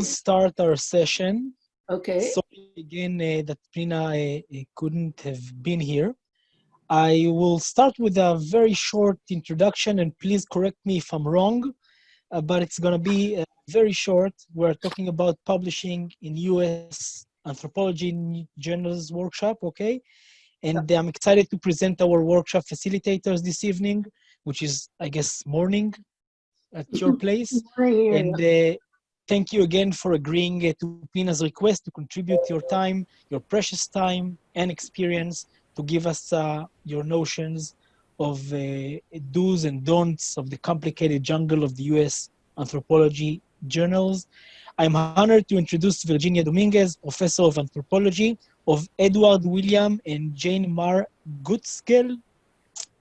Start our session. Okay. Sorry again that Pina couldn't have been here. I will start with a very short introduction, and please correct me if I'm wrong, but it's going to be very short. We're talking about publishing in US Anthropology Journals workshop, okay? And I'm excited to present our workshop facilitators this evening, which is, I guess, morning at your place. And thank you again for agreeing to Pina's request to contribute your time, your precious time and experience to give us your notions of do's and don'ts of the complicated jungle of the US Anthropology journals. I'm honored to introduce Virginia Dominguez, Professor of Anthropology, of Edward William and Jane Marr Gutzkel,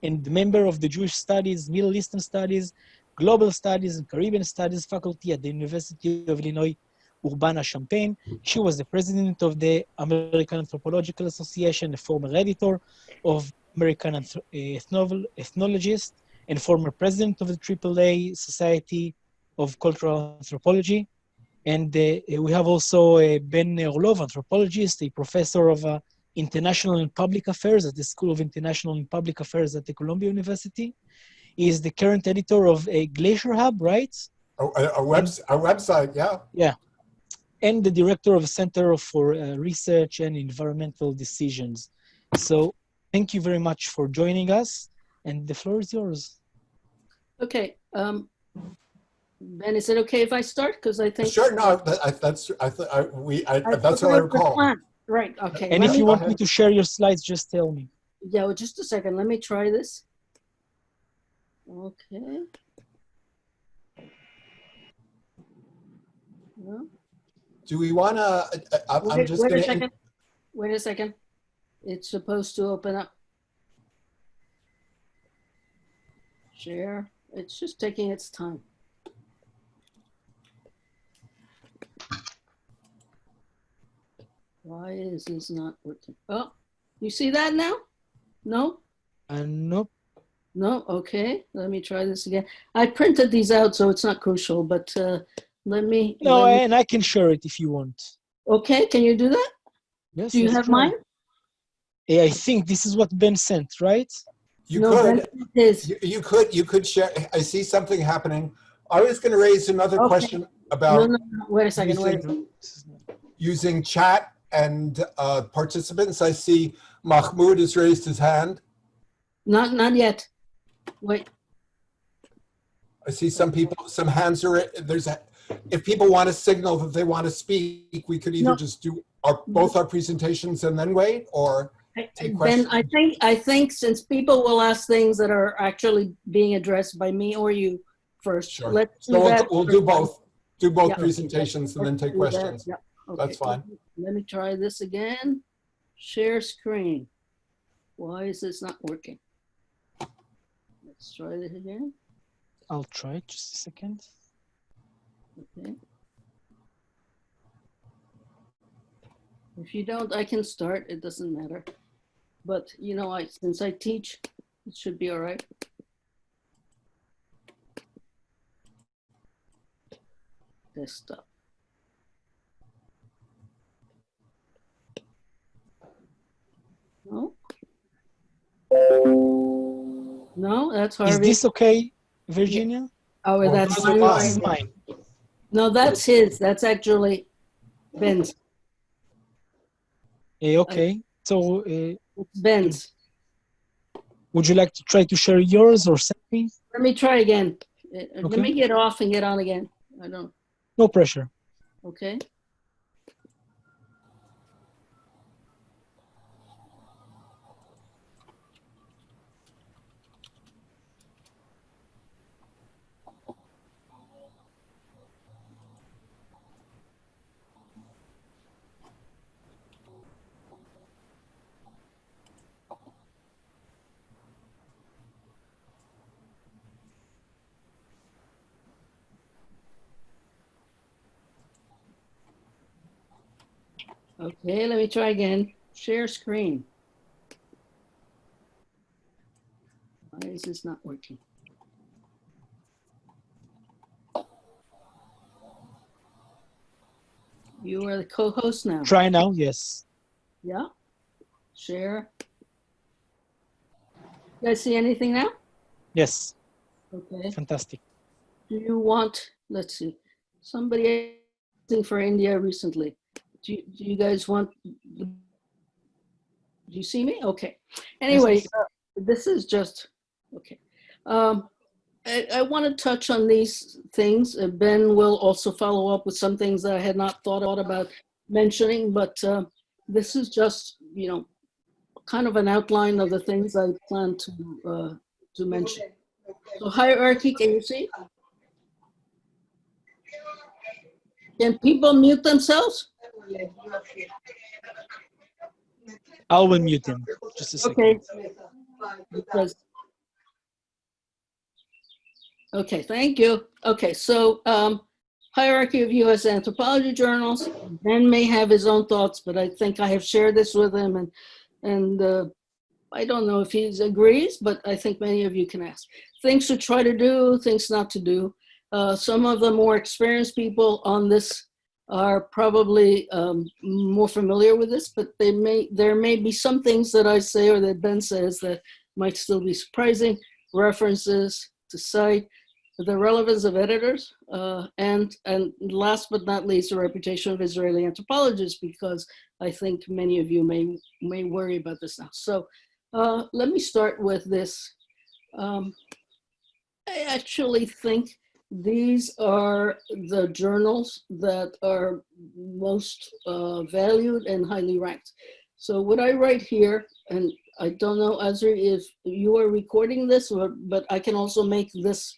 and member of the Jewish Studies, Middle Eastern Studies, Global Studies and Caribbean Studies faculty at the University of Illinois, Urbana-Champaign. She was the president of the American Anthropological Association, the former editor of American Ethnologist, and former president of the AAA Society of Cultural Anthropology. And we have also Ben Orlov, anthropologist, a professor of International and Public Affairs at the School of International and Public Affairs at the Columbia University. He is the current editor of Glacier Hub, right? A website, yeah. Yeah. And the director of a Center for Research and Environmental Decisions. So thank you very much for joining us. And the floor is yours. Okay. Ben, is it okay if I start? Because I think... Sure, no, that's what I recall. Right, okay. And if you want me to share your slides, just tell me. Yeah, well, just a second. Let me try this. Okay. Well, do we want to, Wait a second. It's supposed to open up. Share. It's just taking its time. Why is this not working? Oh, you see that now? No? Nope. No? Okay. Let me try this again. I printed these out, so it's not crucial, but let me... and I can share it if you want. Okay, can you do that? Yes. Do you have mine? I think this is what Ben sent, right? You could share. I see something happening. I was going to raise another question about wait a second. Using chat and participants. I see Mahmoud has raised his hand. Not yet. Wait. I see some hands are, if people want to signal that they want to speak, we could either just do both our presentations and then wait, or take questions. Ben, I think since people will ask things that are actually being addressed by me or you first, sure. Let's do so that. We'll do both. Do both presentations and then take questions. Yeah. Okay. That's fine. Let me try this again. Share screen. Why is this not working? Let's try this again. I'll try it, just a second. Okay. If you don't, I can start. It doesn't matter. But you know, since I teach, it should be all right. Desktop. No? No, that's Harvey. Is this okay, Virginia? Oh, that's mine. No, that's his. That's actually Ben's. Okay. So, Ben's. Would you like to try to share yours or send me? Let me try again. Okay. Let me get off and get on again. I don't. No pressure. Okay. Okay, let me try again. Share screen. Why is this not working? You are the co-host now. Try now, yes. Yeah. Share. You guys see anything now? Yes, Okay. fantastic. Do you want, let's see, somebody asking for India recently. Do you guys want, do you see me? Okay. Anyway, Yes. this is just, okay. I want to touch on these things. Ben will also follow up with some things that I had not thought about mentioning, but this is just, you know, kind of an outline of the things I plan to mention. So hierarchy, can you see? Can people mute themselves? I will mute him. Just a second. Okay. Because, okay, thank you. Okay, so hierarchy of U.S. anthropology journals. Ben may have his own thoughts, but I think I have shared this with him, and I don't know if he agrees, but I think many of you can ask. Things to try to do, things not to do. Some of the more experienced people on this are probably more familiar with this, but there may be some things that I say or that Ben says that might still be surprising. References to cite, the relevance of editors, and last but not least, the reputation of Israeli anthropologists, because I think many of you may worry about this now. So let me start with this. I actually think these are the journals that are most valued and highly ranked. So what I write here, and I don't know, Azri, if you are recording this, but I can also make these.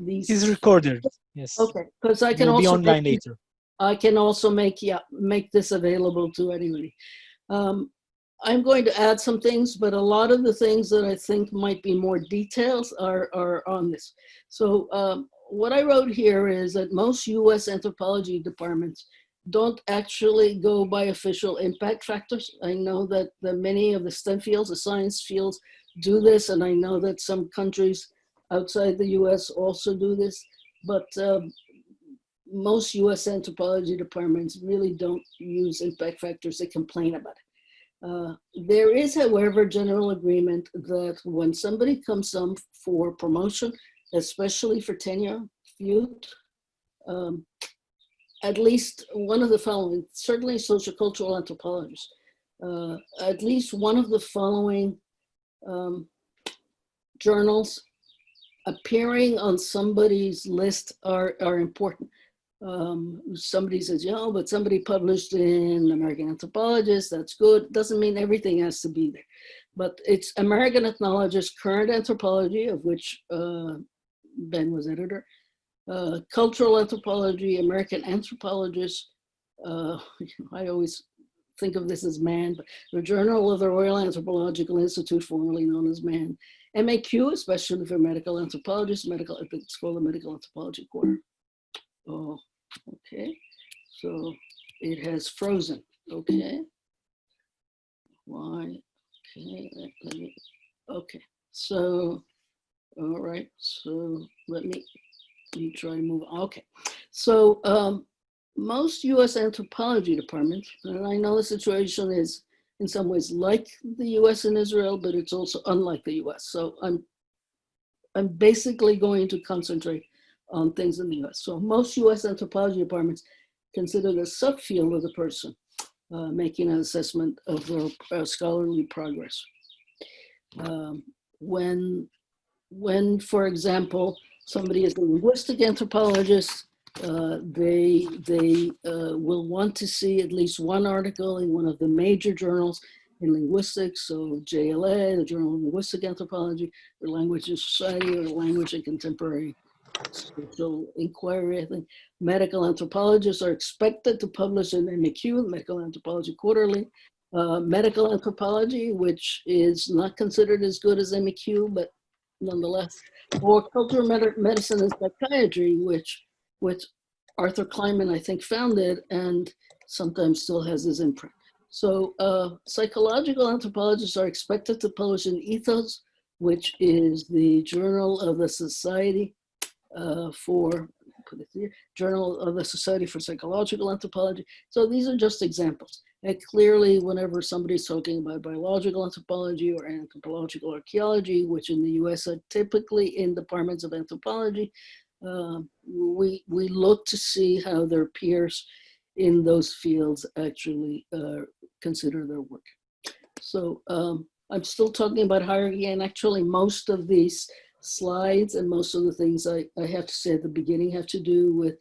He's recorded, yes. Okay, because I can Will be also online later. I can also make this available to anybody. I'm going to add some things, but a lot of the things that I think might be more details are on this. So what I wrote here is that most US anthropology departments don't actually go by official impact factors. I know that many of the STEM fields, the science fields, do this, and I know that some countries outside the US also do this, but most US anthropology departments really don't use impact factors. They complain about it. There is, however, general agreement that when somebody comes for promotion, especially for tenure, at least one of the following, certainly sociocultural anthropologists, at least one of the following journals appearing on somebody's list are important. Somebody says, yeah, but somebody published in American Anthropologist, that's good. Doesn't mean everything has to be there. But it's American Ethnologist, Current Anthropology, of which Ben was editor, Cultural Anthropology, American Anthropologist. I always think of this as MAN, but the Journal of the Royal Anthropological Institute, formerly known as MAN. MAQ, especially for medical anthropologists, it's called the Medical Anthropology Quarter. Oh, okay. So it has frozen. Okay. Why? Okay. Let me. Okay. So, all right. So let me try to move on. Okay. So most U.S. anthropology departments, and I know the situation is in some ways like the U.S. and Israel, but it's also unlike the U.S. So I'm basically going to concentrate on things in the U.S. So most U.S. anthropology departments consider the subfield of the person making an assessment of their scholarly progress. When, for example, somebody is a linguistic anthropologist, they will want to see at least one article in one of the major journals in linguistics, so JLA, the Journal of Linguistic Anthropology, or Language and Society, or Language and Contemporary Social Inquiry, I think. Medical anthropologists are expected to publish in MAQ, Medical Anthropology Quarterly. Medical anthropology, which is not considered as good as MAQ, but nonetheless. Or cultural medicine and psychiatry, which Arthur Kleinman, I think, founded and sometimes still has his imprint. So psychological anthropologists are expected to publish in Ethos, which is the journal of the Society for put it here, Journal of the Society for Psychological Anthropology. So these are just examples. And clearly, whenever somebody's talking about biological anthropology or anthropological archaeology, which in the US are typically in departments of anthropology, we look to see how their peers in those fields actually consider their work. So I'm still talking about hierarchy, and actually most of these slides and most of the things I have to say at the beginning have to do with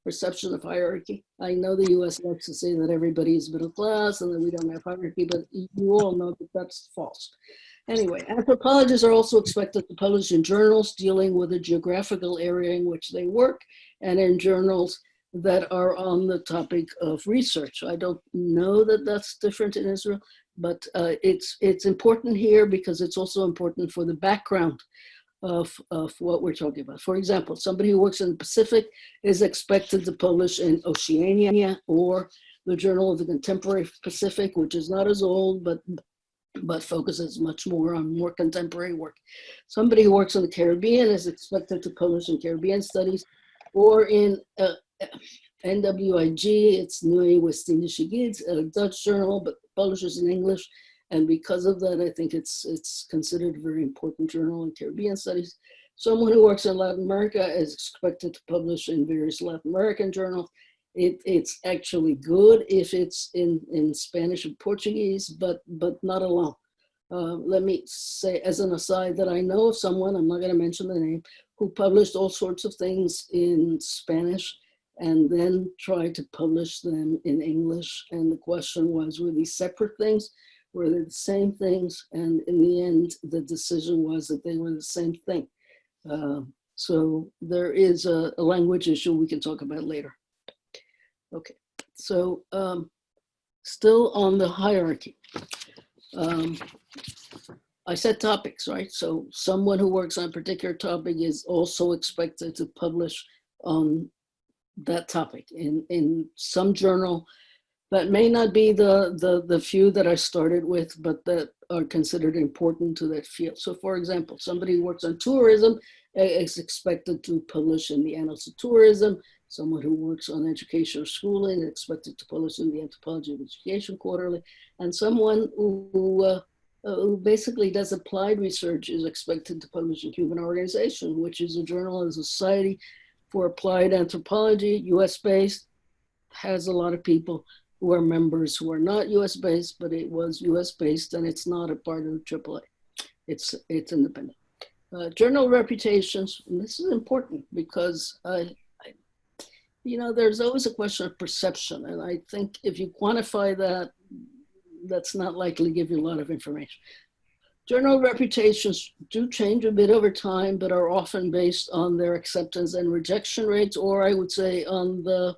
perception of hierarchy. I know the US likes to say that everybody is middle class and that we don't have hierarchy, but you all know that that's false. Anyway, anthropologists are also expected to publish in journals dealing with the geographical area in which they work and in journals that are on the topic of research. I don't know that that's different in Israel, but it's important here because it's also important for the background of what we're talking about. For example, somebody who works in the Pacific is expected to publish in Oceania or the Journal of the Contemporary Pacific, which is not as old, but focuses much more on more contemporary work. Somebody who works in the Caribbean is expected to publish in Caribbean studies or in NWIG, it's Nieuwe West-Indische Gids, a Dutch journal, but publishes in English. And because of that, I think it's considered a very important journal in Caribbean studies. Someone who works in Latin America is expected to publish in various Latin American journals. It's actually good if it's in Spanish and Portuguese, but not alone. Let me say as an aside that I know of someone, I'm not going to mention the name, who published all sorts of things in Spanish and then tried to publish them in English. And the question was, were these separate things? Were they the same things? And in the end, the decision was that they were the same thing. So there is a language issue we can talk about later. Okay, so still on the hierarchy. I said topics, right? So someone who works on a particular topic is also expected to publish on that topic in some journal that may not be the few that I started with, but that are considered important to that field. So for example, somebody who works on tourism is expected to publish in the Annals of Tourism. Someone who works on education or schooling is expected to publish in the Anthropology of Education Quarterly. And someone who basically does applied research is expected to publish in Human Organization, which is a journal of the Society for Applied Anthropology, US-based, has a lot of people who are members who are not US-based, but it was US-based and it's not a part of the AAA. It's independent. Journal reputations, and this is important because there's always a question of perception. And I think if you quantify that, that's not likely to give you a lot of information. Journal reputations do change a bit over time, but are often based on their acceptance and rejection rates, or I would say on the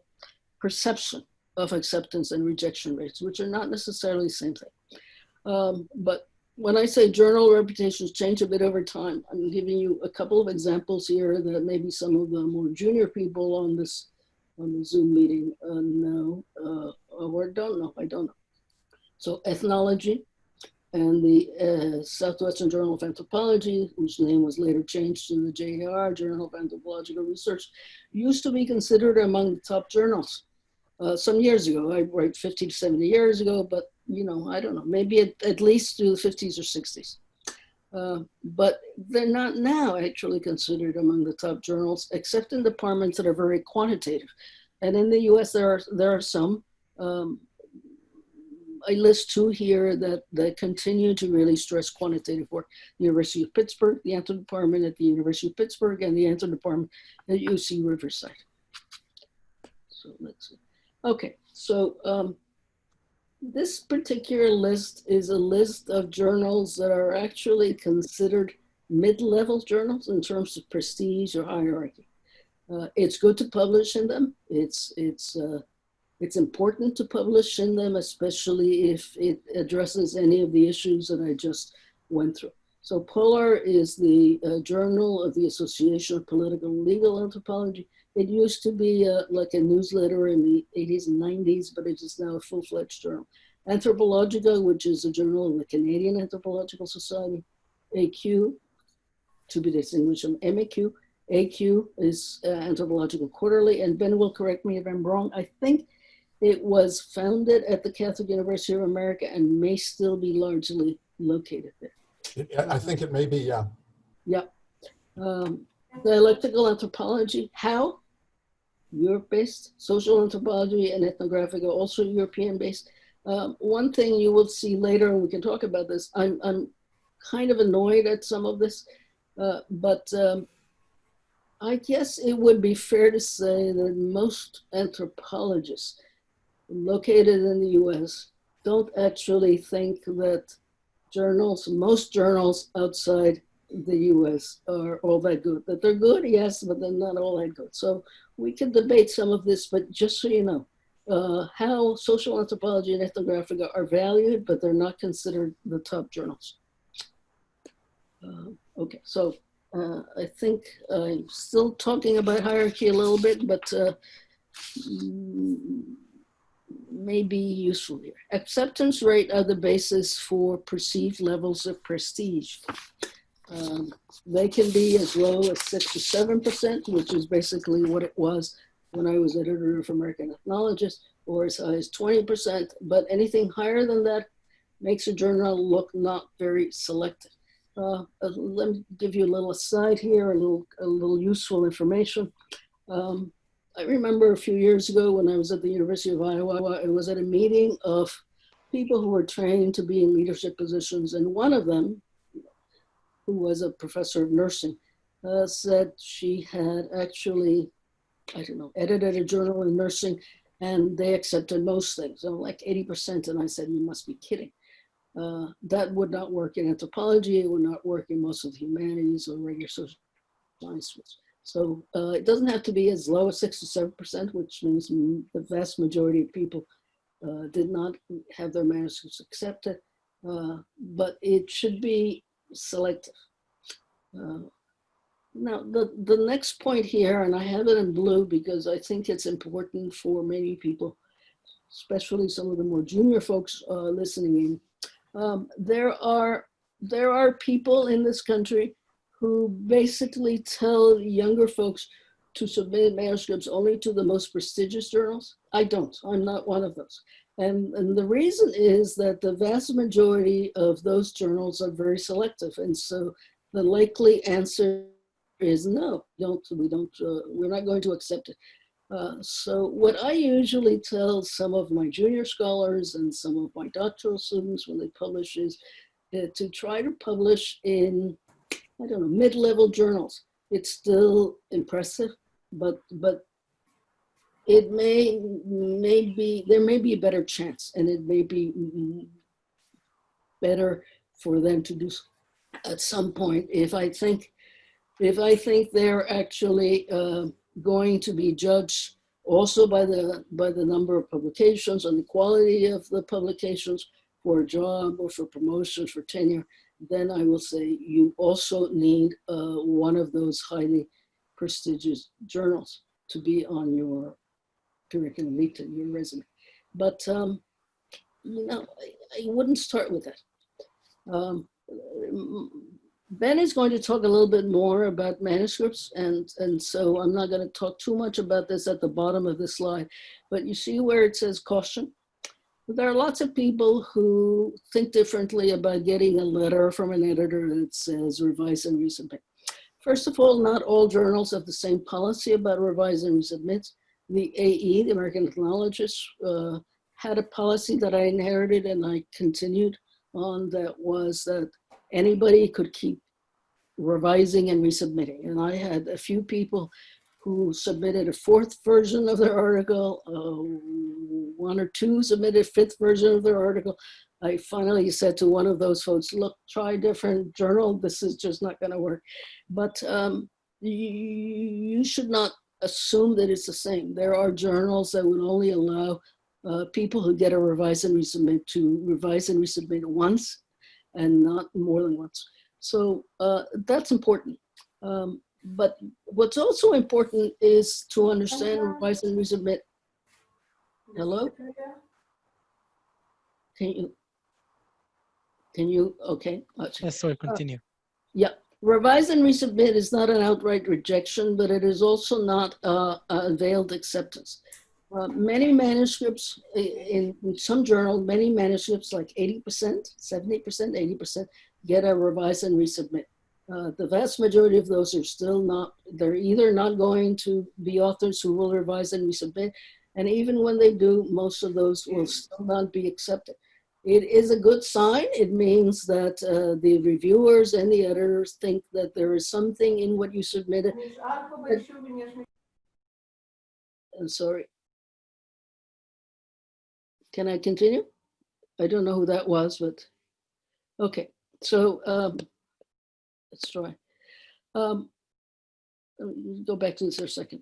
perception of acceptance and rejection rates, which are not necessarily the same thing. But when I say journal reputations change a bit over time, I'm giving you a couple of examples here that maybe some of the more junior people on the Zoom meeting know, or don't know, I don't know. So ethnology and the Southwestern Journal of Anthropology, whose name was later changed to the JAR, Journal of Anthropological Research, used to be considered among the top journals some years ago. I write 50 to 70 years ago, but I don't know, maybe at least through the 50s or 60s. But they're not now actually considered among the top journals, except in departments that are very quantitative. And in the US, there are some. I list two here that continue to really stress quantitative work. The University of Pittsburgh, the Anthro Department at the University of Pittsburgh, and the Anthro Department at UC Riverside. So let's see. Okay, so this particular list is a list of journals that are actually considered mid-level journals in terms of prestige or hierarchy. It's good to publish in them. It's important to publish in them, especially if it addresses any of the issues that I just went through. So Polar is the Journal of the Association of Political and Legal Anthropology. It used to be like a newsletter in the 80s and 90s, but it is now a full-fledged journal. Anthropologica, which is a journal of the Canadian Anthropological Society. AQ, to be distinguished from MAQ, AQ is Anthropological Quarterly, and Ben will correct me if I'm wrong. I think it was founded at the Catholic University of America and may still be largely located there. I think it may be, yeah. Yeah. Dialectical anthropology, how? Europe-based. Social anthropology and ethnographic are also European-based. One thing you will see later, and we can talk about this, I'm kind of annoyed at some of this, but I guess it would be fair to say that most anthropologists located in the US don't actually think that most journals outside the US are all that good. That they're good, yes, but they're not all that good. So we can debate some of this, but just so you know, how social anthropology and ethnographica are valued, but they're not considered the top journals. Okay, so I think I'm still talking about hierarchy a little bit, but may be useful here. Acceptance rate are the basis for perceived levels of prestige. They can be as low as 6 to 7%, which is basically what it was when I was editor of American Ethnologist, or as high as 20%, but anything higher than that makes a journal look not very selective. Let me give you a little aside here, a little useful information. I remember a few years ago when I was at the University of Iowa, I was at a meeting of people who were trained to be in leadership positions, and one of them, who was a professor of nursing, said she had actually, I don't know, edited a journal in nursing, and they accepted most things, so like 80%, and I said, you must be kidding. That would not work in anthropology, it would not work in most of the humanities or regular social sciences. So it doesn't have to be as low as 6 to 7%, which means the vast majority of people did not have their manuscripts accepted, but it should be selective. Now, the next point here, and I have it in blue because I think it's important for many people, especially some of the more junior folks listening in. There are people in this country who basically tell younger folks to submit manuscripts only to the most prestigious journals. I don't, I'm not one of those. And the reason is that the vast majority of those journals are very selective. And so the likely answer is no, we're not going to accept it. So what I usually tell some of my junior scholars and some of my doctoral students when they publish is to try to publish in, I don't know, mid-level journals. It's still impressive, but it there may be a better chance, and it may be better for them to do at some point if I think they're actually going to be judged also by the number of publications and the quality of the publications for a job or for promotion, for tenure, then I will say you also need one of those highly prestigious journals to be on your curriculum vitae, your resume. But you know, I wouldn't start with that. Ben is going to talk a little bit more about manuscripts, and so I'm not going to talk too much about this at the bottom of the slide, but you see where it says caution? There are lots of people who think differently about getting a letter from an editor that says revise and resubmit. First of all, not all journals have the same policy about revise and resubmit. The AE, the American Ethnologists, had a policy that I inherited and I continued on, that was that anybody could keep revising and resubmitting. And I had a few people who submitted a 4th version of their article, 1 or 2 submitted a 5th version of their article. I finally said to one of those folks, look, try a different journal. This is just not going to work. But you should not assume that it's the same. There are journals that would only allow people who get a revise and resubmit to revise and resubmit once and not more than once. So that's important. But what's also important is to understand revise and resubmit. Hello? Can you, okay. Yes, sorry, continue. Yeah, Revise and resubmit is not an outright rejection, but it is also not a veiled acceptance. Many manuscripts in some journals, many manuscripts like 80%, 70%, 80% get a revise and resubmit. The vast majority of those are still not, they're either not going to be authors who will revise and resubmit, and even when they do, most of those will still not be accepted. It is a good sign. It means that the reviewers and the editors think that there is something in what you submitted. I'm sorry. Can I continue? I don't know who that was, but okay. So let's try. Go back to this for a second.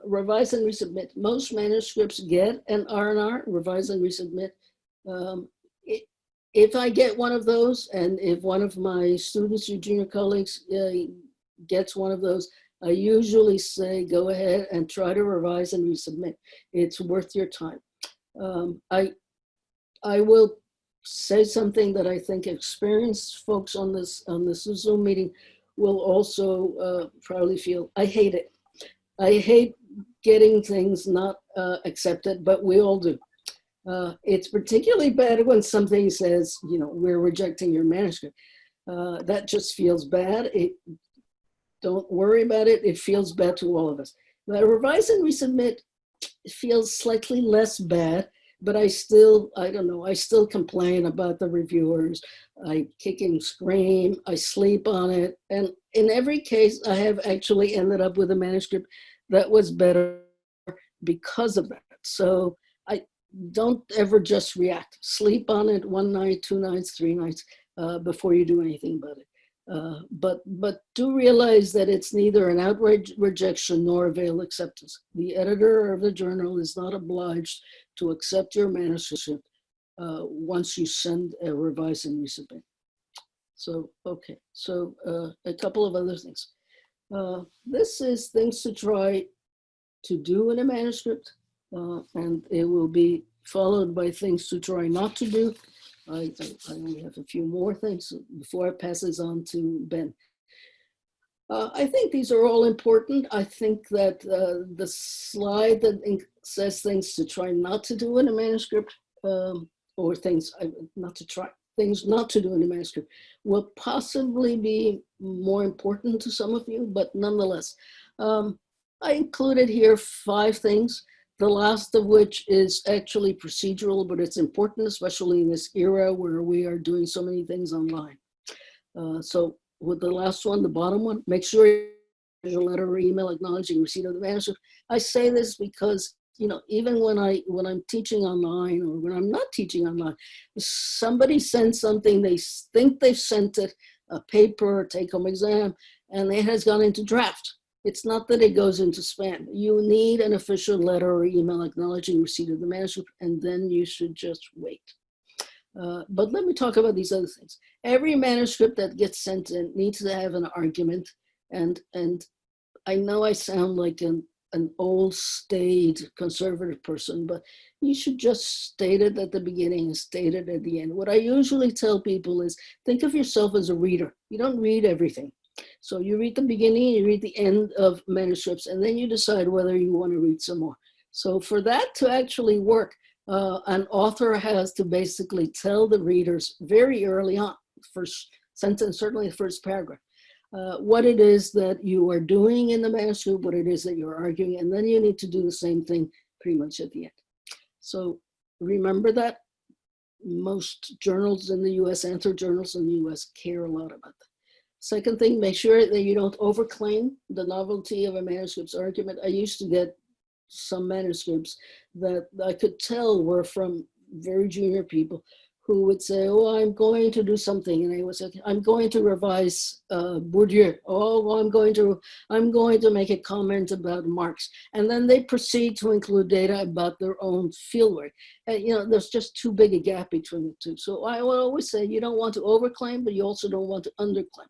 Revise and resubmit. Most manuscripts get an R&R, revise and resubmit. If I get one of those, and if one of my students or junior colleagues gets one of those, I usually say, go ahead and try to revise and resubmit. It's worth your time. I will say something that I think experienced folks on this Zoom meeting will also probably feel. I hate it. I hate getting things not accepted, but we all do. It's particularly bad when something says, you know, we're rejecting your manuscript. That just feels bad. Don't worry about it. It feels bad to all of us. But revise and resubmit feels slightly less bad, but I still complain about the reviewers. I kick and scream, I sleep on it. And in every case, I have actually ended up with a manuscript that was better because of that. So I don't ever just react. Sleep on it 1 night, 2 nights, 3 nights before you do anything about it. But do realize that it's neither an outright rejection nor a veiled acceptance. The editor of the journal is not obliged to accept your manuscript once you send a revise and resubmit. So, okay, so a couple of other things. This is things to try to do in a manuscript, and it will be followed by things to try not to do. I only have a few more things before I pass this on to Ben. I think these are all important. I think that the slide that says things to try not to do in a manuscript, or things not to do in a manuscript, will possibly be more important to some of you, but nonetheless, I included here 5 things. The last of which is actually procedural, but it's important, especially in this era where we are doing so many things online. So with the last one, the bottom one, make sure there's a letter or email acknowledging receipt of the manuscript. I say this because, you know, even when I'm teaching online or when I'm not teaching online, somebody sends something, they think they've sent it, a paper, take-home exam, and it has gone into draft. It's not that it goes into spam. You need an official letter or email acknowledging receipt of the manuscript, and then you should just wait. But let me talk about these other things. Every manuscript that gets sent in needs to have an argument, and I know I sound like an old, staid, conservative person, but you should just state it at the beginning and state it at the end. What I usually tell people is, think of yourself as a reader. You don't read everything. So you read the beginning, you read the end of manuscripts, and then you decide whether you want to read some more. So for that to actually work, an author has to basically tell the readers very early on, first sentence, certainly the first paragraph, what it is that you are doing in the manuscript, what it is that you're arguing, and then you need to do the same thing pretty much at the end. So remember that most journals in the US, journals in the US, care a lot about that. Second thing, make sure that you don't overclaim the novelty of a manuscript's argument. I used to get some manuscripts that I could tell were from very junior people who would say, oh, I'm going to do something. And I would say, I'm going to revise Bourdieu. Oh, well, I'm going to make a comment about Marx. And then they proceed to include data about their own fieldwork. And, you know, there's just too big a gap between the two. So I will always say, you don't want to overclaim, but you also don't want to underclaim.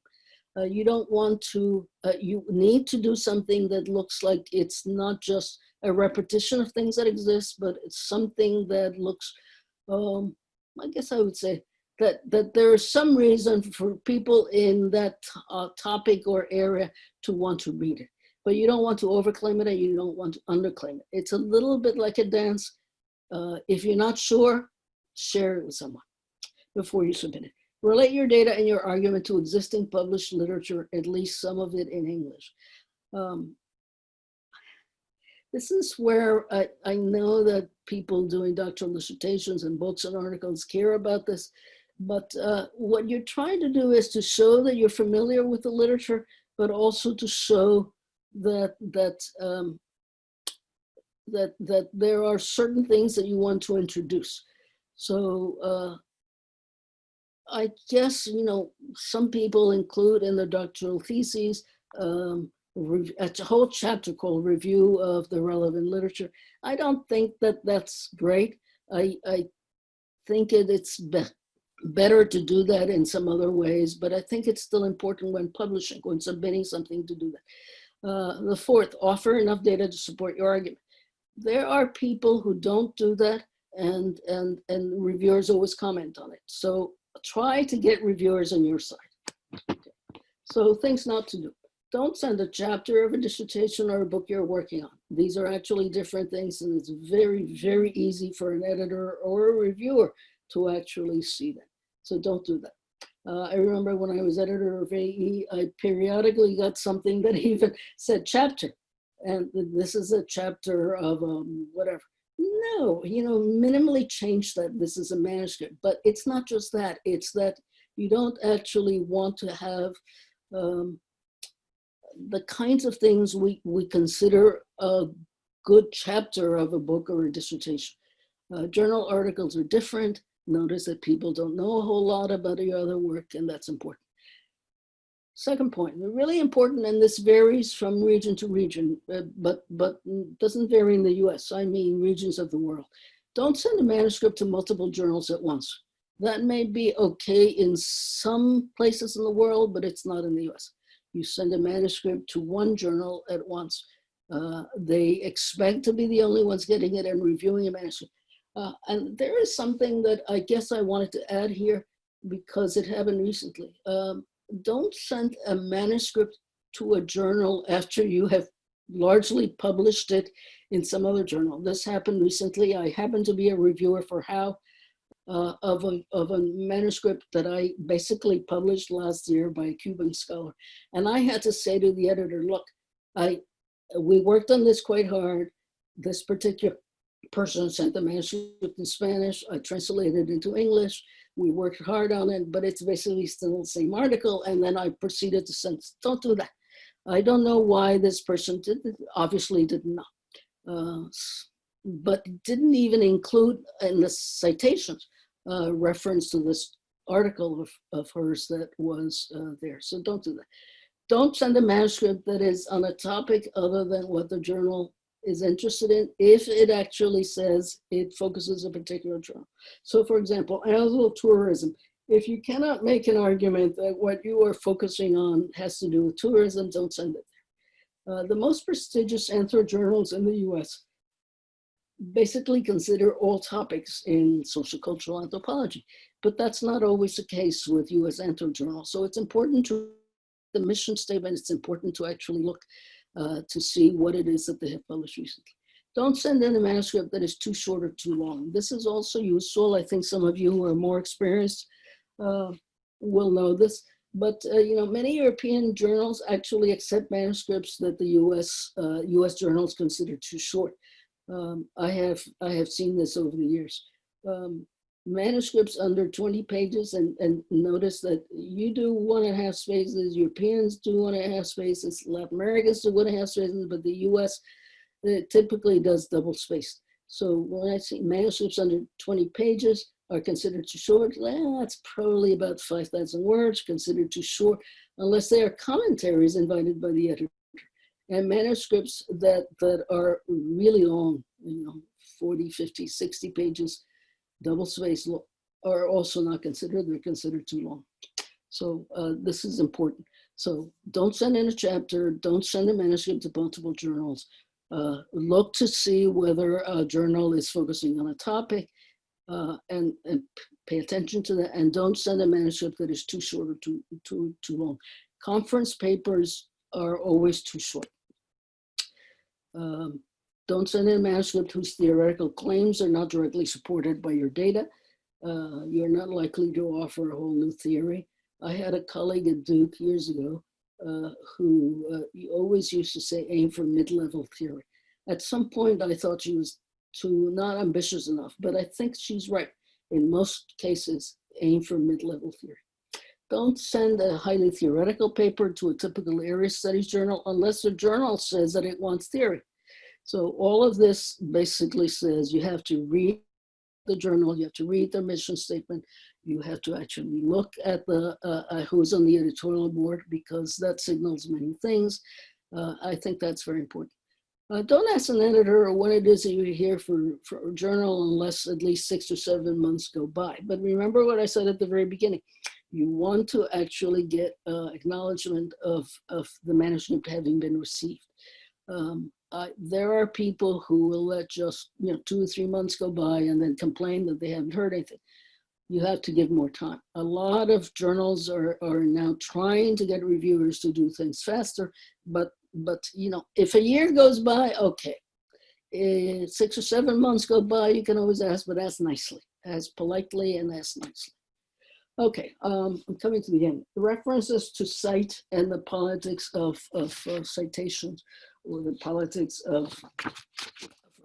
You don't want to, you need to do something that looks like it's not just a repetition of things that exist, but it's something that looks, I guess I would say, that there is some reason for people in that topic or area to want to read it. But you don't want to overclaim it and you don't want to underclaim it. It's a little bit like a dance. If you're not sure, share it with someone before you submit it. Relate your data and your argument to existing published literature, at least some of it in English. This is where I know that people doing doctoral dissertations and books and articles care about this, but what you're trying to do is to show that you're familiar with the literature, but also to show that there are certain things that you want to introduce. So I guess, you know, some people include in their doctoral theses a whole chapter called Review of the Relevant Literature. I don't think that that's great. I think it's better to do that in some other ways, but I think it's still important when publishing, when submitting something, to do that. The fourth, offer enough data to support your argument. There are people who don't do that, and reviewers always comment on it. So try to get reviewers on your side. Okay. So things not to do. Don't send a chapter of a dissertation or a book you're working on. These are actually different things, and it's very, very easy for an editor or a reviewer to actually see that. So don't do that. I remember when I was editor of AE, I periodically got something that even said chapter. And this is a chapter of whatever. No, you know, minimally change that this is a manuscript. But it's not just that. It's that you don't actually want to have the kinds of things we consider a good chapter of a book or a dissertation. Journal articles are different. Notice that people don't know a whole lot about your other work, and that's important. Second point, really important, and this varies from region to region, but doesn't vary in the US. I mean regions of the world. Don't send a manuscript to multiple journals at once. That may be okay in some places in the world, but it's not in the US. You send a manuscript to one journal at once. They expect to be the only ones getting it and reviewing a manuscript. And there is something that I guess I wanted to add here because it happened recently. Don't send a manuscript to a journal after you have largely published it in some other journal. This happened recently. I happened to be a reviewer for How of a manuscript that I basically published last year by a Cuban scholar. And I had to say to the editor, look, we worked on this quite hard. This particular person sent the manuscript in Spanish. I translated it into English. We worked hard on it, but it's basically still the same article. And then I proceeded to send, don't do that. I don't know why this person did it, obviously did not. But didn't even include in the citations reference to this article of hers that was there. So don't do that. Don't send a manuscript that is on a topic other than what the journal is interested in, if it actually says it focuses a particular journal. So for example, animal tourism. If you cannot make an argument that what you are focusing on has to do with tourism, don't send it there. The most prestigious anthro journals in the US basically consider all topics in social cultural anthropology, but that's not always the case with US anthro journals. So it's important to the mission statement, it's important to actually look to see what it is that they have published recently. Don't send in a manuscript that is too short or too long. This is also useful. I think some of you who are more experienced will know this, but you know, many European journals actually accept manuscripts that the US journals consider too short. I have seen this over the years. Manuscripts under 20 pages, and notice that you do 1.5 spaces, Europeans do 1.5 spaces, Latin Americans do 1.5 spaces, but the US typically does double spaced. So when I see manuscripts under 20 pages are considered too short, that's probably about 5,000 words, considered too short, unless they are commentaries invited by the editor. And manuscripts that are really long, you know, 40, 50, 60 pages, double space, are also not considered. They're considered too long. So this is important. So don't send in a chapter, don't send a manuscript to multiple journals. Look to see whether a journal is focusing on a topic. and pay attention to that, and don't send a manuscript that is too short or too long. Conference papers are always too short. Don't send in a manuscript whose theoretical claims are not directly supported by your data. You're not likely to offer a whole new theory. I had a colleague at Duke years ago who always used to say, aim for mid-level theory. At some point, I thought she was not ambitious enough, but I think she's right. In most cases, aim for mid-level theory. Don't send a highly theoretical paper to a typical area studies journal unless the journal says that it wants theory. So all of this basically says you have to read the journal, you have to read their mission statement, you have to actually look at who's on the editorial board, because that signals many things. I think that's very important. Don't ask an editor when it is that you're here for a journal unless at least 6 or 7 months go by. But remember what I said at the very beginning. You want to actually get acknowledgement of the manuscript having been received. There are people who will let just 2 or 3 months go by and then complain that they haven't heard anything. You have to give more time. A lot of journals are now trying to get reviewers to do things faster, but if a year goes by, okay. 6 or 7 months go by, you can always ask, but ask nicely, ask politely and ask nicely. Okay, I'm coming to the end. References to cite and the politics of citations, or the politics of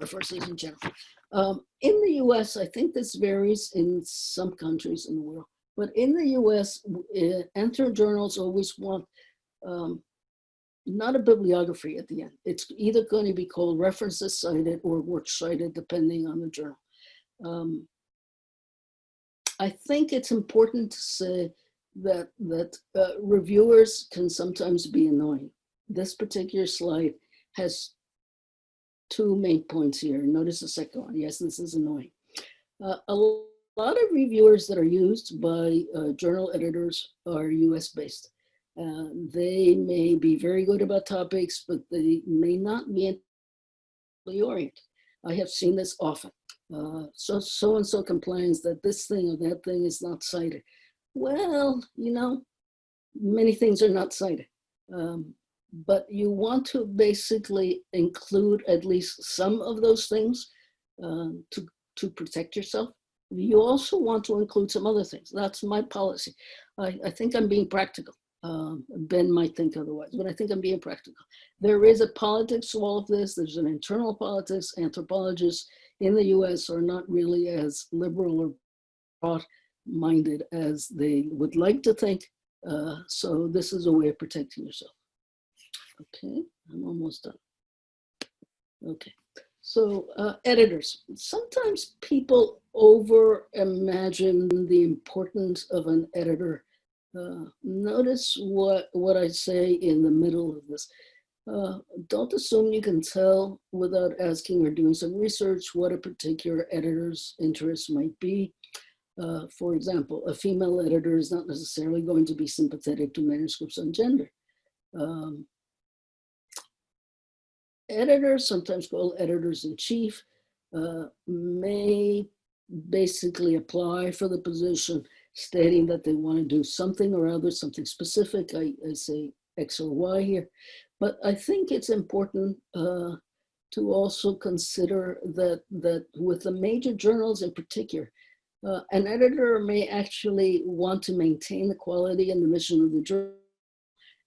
references in general. In the US, I think this varies in some countries in the world, but in the US, enter journals always want not a bibliography at the end. It's either going to be called references cited or works cited, depending on the journal. I think it's important to say that reviewers can sometimes be annoying. This particular slide has 2 main points here. Notice the second one. Yes, this is annoying. A lot of reviewers that are used by journal editors are US based. They may be very good about topics, but they may not be oriented. I have seen this often. So-and-so complains that this thing or that thing is not cited. Well, many things are not cited. But you want to basically include at least some of those things to protect yourself. You also want to include some other things. That's my policy. I think I'm being practical. Ben might think otherwise, but I think I'm being practical. There is a politics to all of this. There's an internal politics. Anthropologists in the US are not really as liberal or broad-minded as they would like to think. So this is a way of protecting yourself. Okay, I'm almost done. Okay, so editors. Sometimes people over-imagine the importance of an editor. Notice what I say in the middle of this. Don't assume you can tell without asking or doing some research what a particular editor's interest might be. For example, a female editor is not necessarily going to be sympathetic to manuscripts on gender. Editors, sometimes called editors-in-chief, may basically apply for the position stating that they want to do something or other, something specific. I say X or Y here. But I think it's important to also consider that with the major journals in particular, an editor may actually want to maintain the quality and the mission of the journal,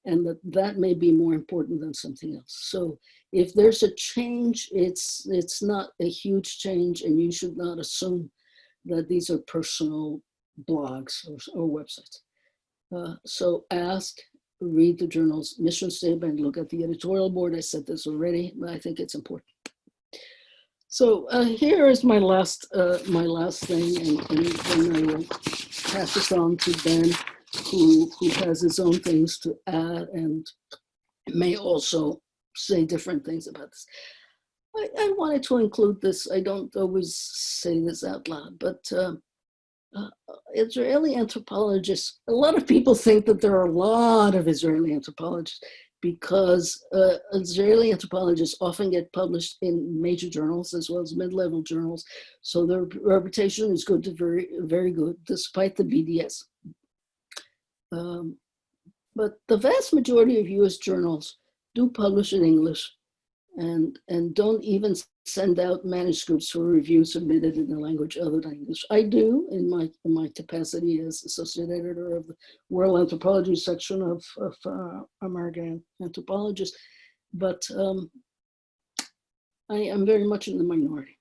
and that may be more important than something else. So if there's a change, it's not a huge change, and you should not assume that these are personal blogs or websites. So ask, read the journal's mission statement, look at the editorial board. I said this already, but I think it's important. So here is my last thing, and then I will pass this on to Ben, who has his own things to add and may also say different things about this. I wanted to include this. I don't always say this out loud, but Israeli anthropologists, a lot of people think that there are a lot of Israeli anthropologists. because Israeli anthropologists often get published in major journals as well as mid-level journals. So their reputation is good to very, very good, despite the BDS. But the vast majority of US journals do publish in English and don't even send out manuscripts for review submitted in a language other than English. I do in my capacity as associate editor of the World Anthropology section of American Anthropologists, but I am very much in the minority.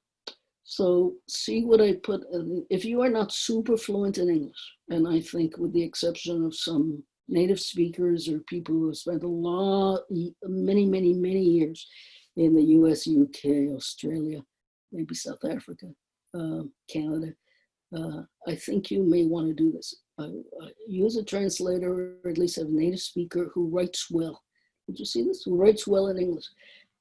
So see what I put, if you are not super fluent in English, and I think with the exception of some native speakers or people who have spent many years in the US, UK, Australia, maybe South Africa, Canada, I think you may want to do this. Use a translator, or at least have a native speaker who writes well. Did you see this? Who writes well in English.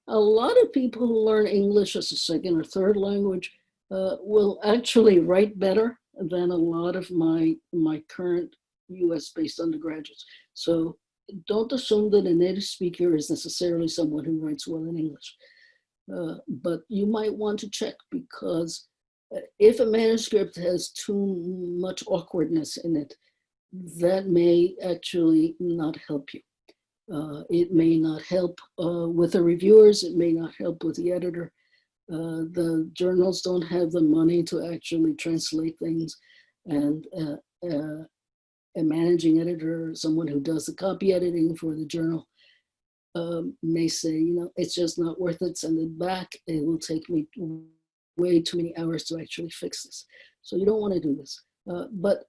A lot of people who learn English as a second or third language will actually write better than a lot of my current US-based undergraduates. So don't assume that a native speaker is necessarily someone who writes well in English. But you might want to check, because if a manuscript has too much awkwardness in it, that may actually not help you. It may not help with the reviewers, it may not help with the editor. The journals don't have the money to actually translate things, and a managing editor, someone who does the copy editing for the journal, may say, you know, it's just not worth it, send it back. It will take me way too many hours to actually fix this. So you don't want to do this. But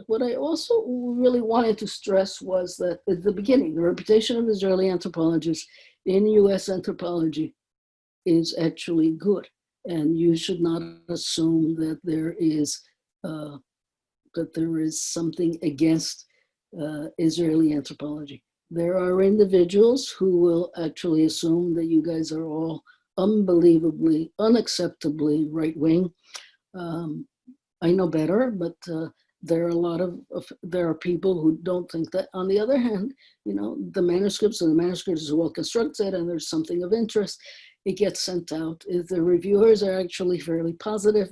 what I also really wanted to stress was that at the beginning, the reputation of Israeli anthropologists in US anthropology is actually good. And you should not assume that there is something against Israeli anthropology. There are individuals who will actually assume that you guys are all unbelievably, unacceptably right-wing. I know better, but there are people who don't think that. On the other hand, you know, the manuscript is well constructed and there's something of interest, it gets sent out. If the reviewers are actually fairly positive,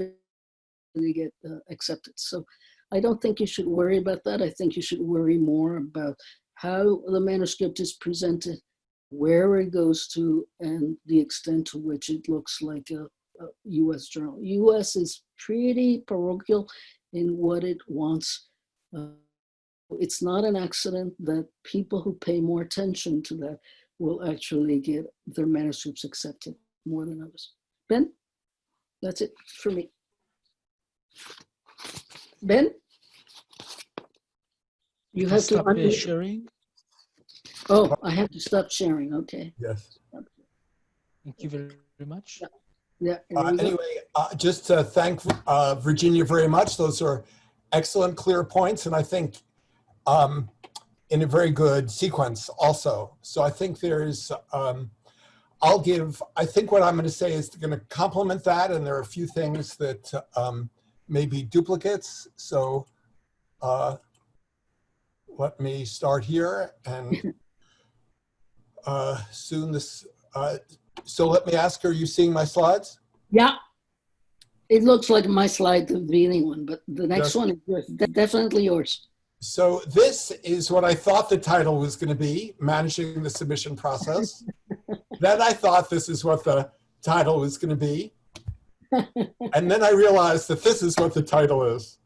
they get accepted. So I don't think you should worry about that. I think you should worry more about how the manuscript is presented, where it goes to, and the extent to which it looks like a US journal. US is pretty parochial in what it wants. It's not an accident that people who pay more attention to that will actually get their manuscripts accepted more than others. Ben, that's it for me. Ben? You have to stop sharing. Oh, I have to stop sharing. Okay. Yes. Thank you very much. Yeah. Anyway, just to thank Virginia very much. Those are excellent, clear points, and I think in a very good sequence also. So I think there's, I think what I'm going to say is going to complement that, and there are a few things that may be duplicates. So let me start here, and soon this, so let me ask, are you seeing my slides? Yeah, it looks like my slide, the beginning one, but the next one is yours, definitely yours. So this is what I thought the title was going to be, Managing the Submission Process. Then I thought this is what the title was going to be. And then I realized that this is what the title is,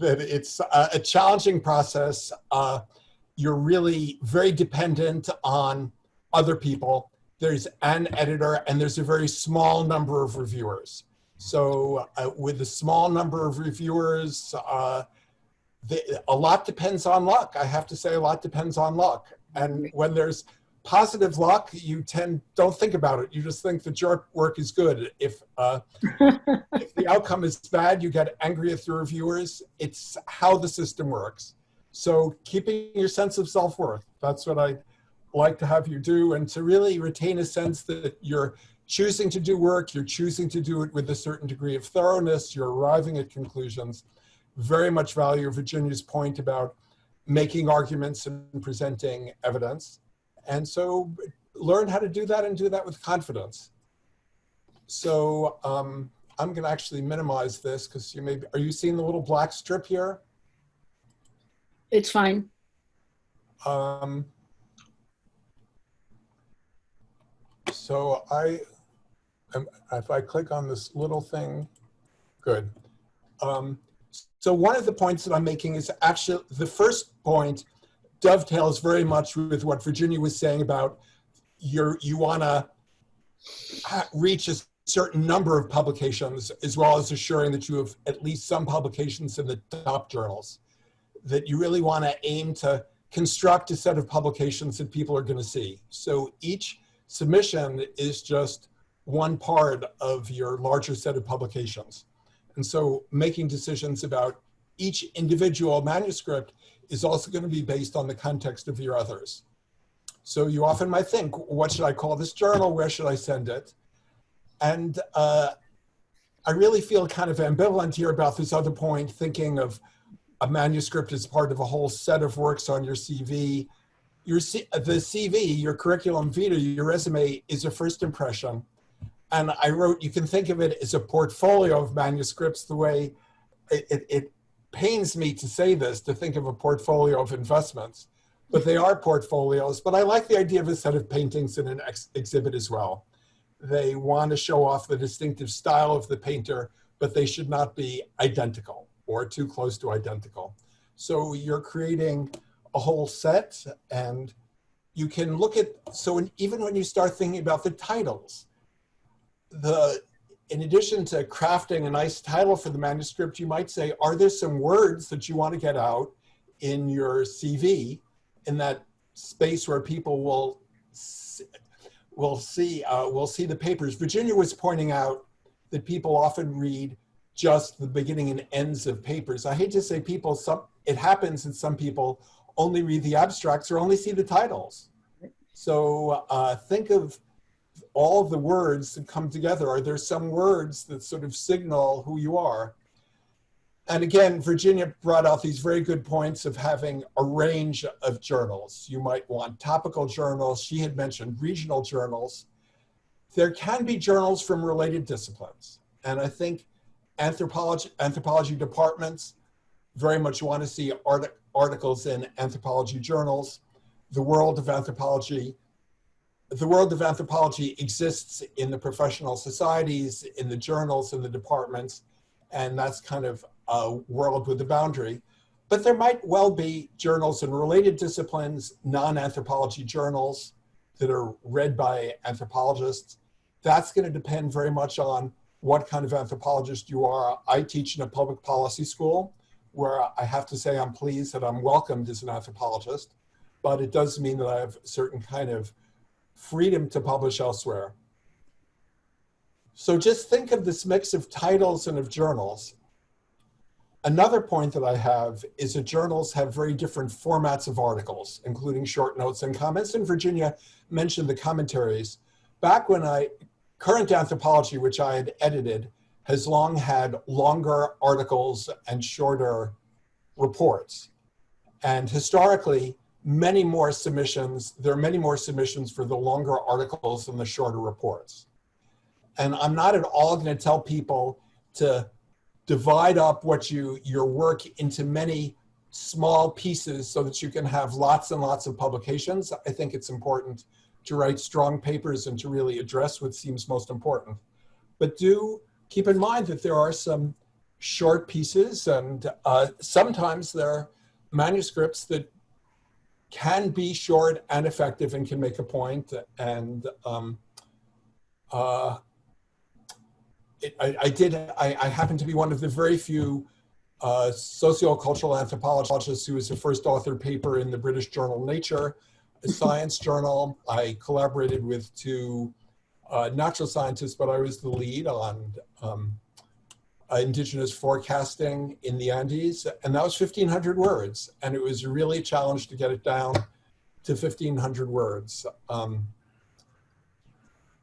that it's a challenging process. You're really very dependent on other people. There's an editor and there's a very small number of reviewers. So with a small number of reviewers, a lot depends on luck. I have to say a lot depends on luck. And when there's positive luck, you don't think about it. You just think that your work is good. If the outcome is bad, you get angry at the reviewers. It's how the system works. So keeping your sense of self-worth, that's what I like to have you do, and to really retain a sense that you're choosing to do work, you're choosing to do it with a certain degree of thoroughness, you're arriving at conclusions. Very much value Virginia's point about making arguments and presenting evidence. And so learn how to do that and do that with confidence. So I'm going to actually minimize this because you may be, are you seeing the little black strip here? It's fine. So if I click on this little thing, good. So one of the points that I'm making is actually, the first point dovetails very much with what Virginia was saying about you want to reach a certain number of publications, as well as assuring that you have at least some publications in the top journals, that you really want to aim to construct a set of publications that people are going to see. So each submission is just one part of your larger set of publications. And so making decisions about each individual manuscript is also going to be based on the context of your others. So you often might think, what should I call this journal? Where should I send it? And I really feel kind of ambivalent here about this other point, thinking of a manuscript as part of a whole set of works on your CV. The CV, your curriculum vitae, your resume is a first impression. And I wrote, you can think of it as a portfolio of manuscripts. The way it pains me to say this, to think of a portfolio of investments, but they are portfolios. But I like the idea of a set of paintings in an exhibit as well. They want to show off the distinctive style of the painter, but they should not be identical or too close to identical. So you're creating a whole set, and you can look at, so even when you start thinking about the titles, in addition to crafting a nice title for the manuscript, you might say, are there some words that you want to get out in your CV, in that space where people will see the papers? Virginia was pointing out that people often read just the beginning and ends of papers. I hate to say people, it happens that some people only read the abstracts or only see the titles. So think of all the words that come together. Are there some words that sort of signal who you are? And again, Virginia brought out these very good points of having a range of journals. You might want topical journals. She had mentioned regional journals. There can be journals from related disciplines. And I think anthropology departments very much want to see articles in anthropology journals. The world of anthropology exists in the professional societies, in the journals, in the departments, and that's kind of a world with a boundary. But there might well be journals in related disciplines, non-anthropology journals that are read by anthropologists. That's going to depend very much on what kind of anthropologist you are. I teach in a public policy school where I have to say I'm pleased that I'm welcomed as an anthropologist, but it does mean that I have a certain kind of freedom to publish elsewhere. So just think of this mix of titles and of journals. Another point that I have is that journals have very different formats of articles, including short notes and comments. And Virginia mentioned the commentaries. Back when Current Anthropology, which I had edited, has long had longer articles and shorter reports. And historically, there are many more submissions for the longer articles than the shorter reports. And I'm not at all going to tell people to divide up your work into many small pieces so that you can have lots and lots of publications. I think it's important to write strong papers and to really address what seems most important. But do keep in mind that there are some short pieces, and sometimes there are manuscripts that can be short and effective and can make a point. And I happen to be one of the very few sociocultural anthropologists who was the first authored paper in the British journal Nature, a science journal. I collaborated with two natural scientists, but I was the lead on indigenous forecasting in the Andes, and that was 1,500 words, and it was really a challenge to get it down to 1,500 words.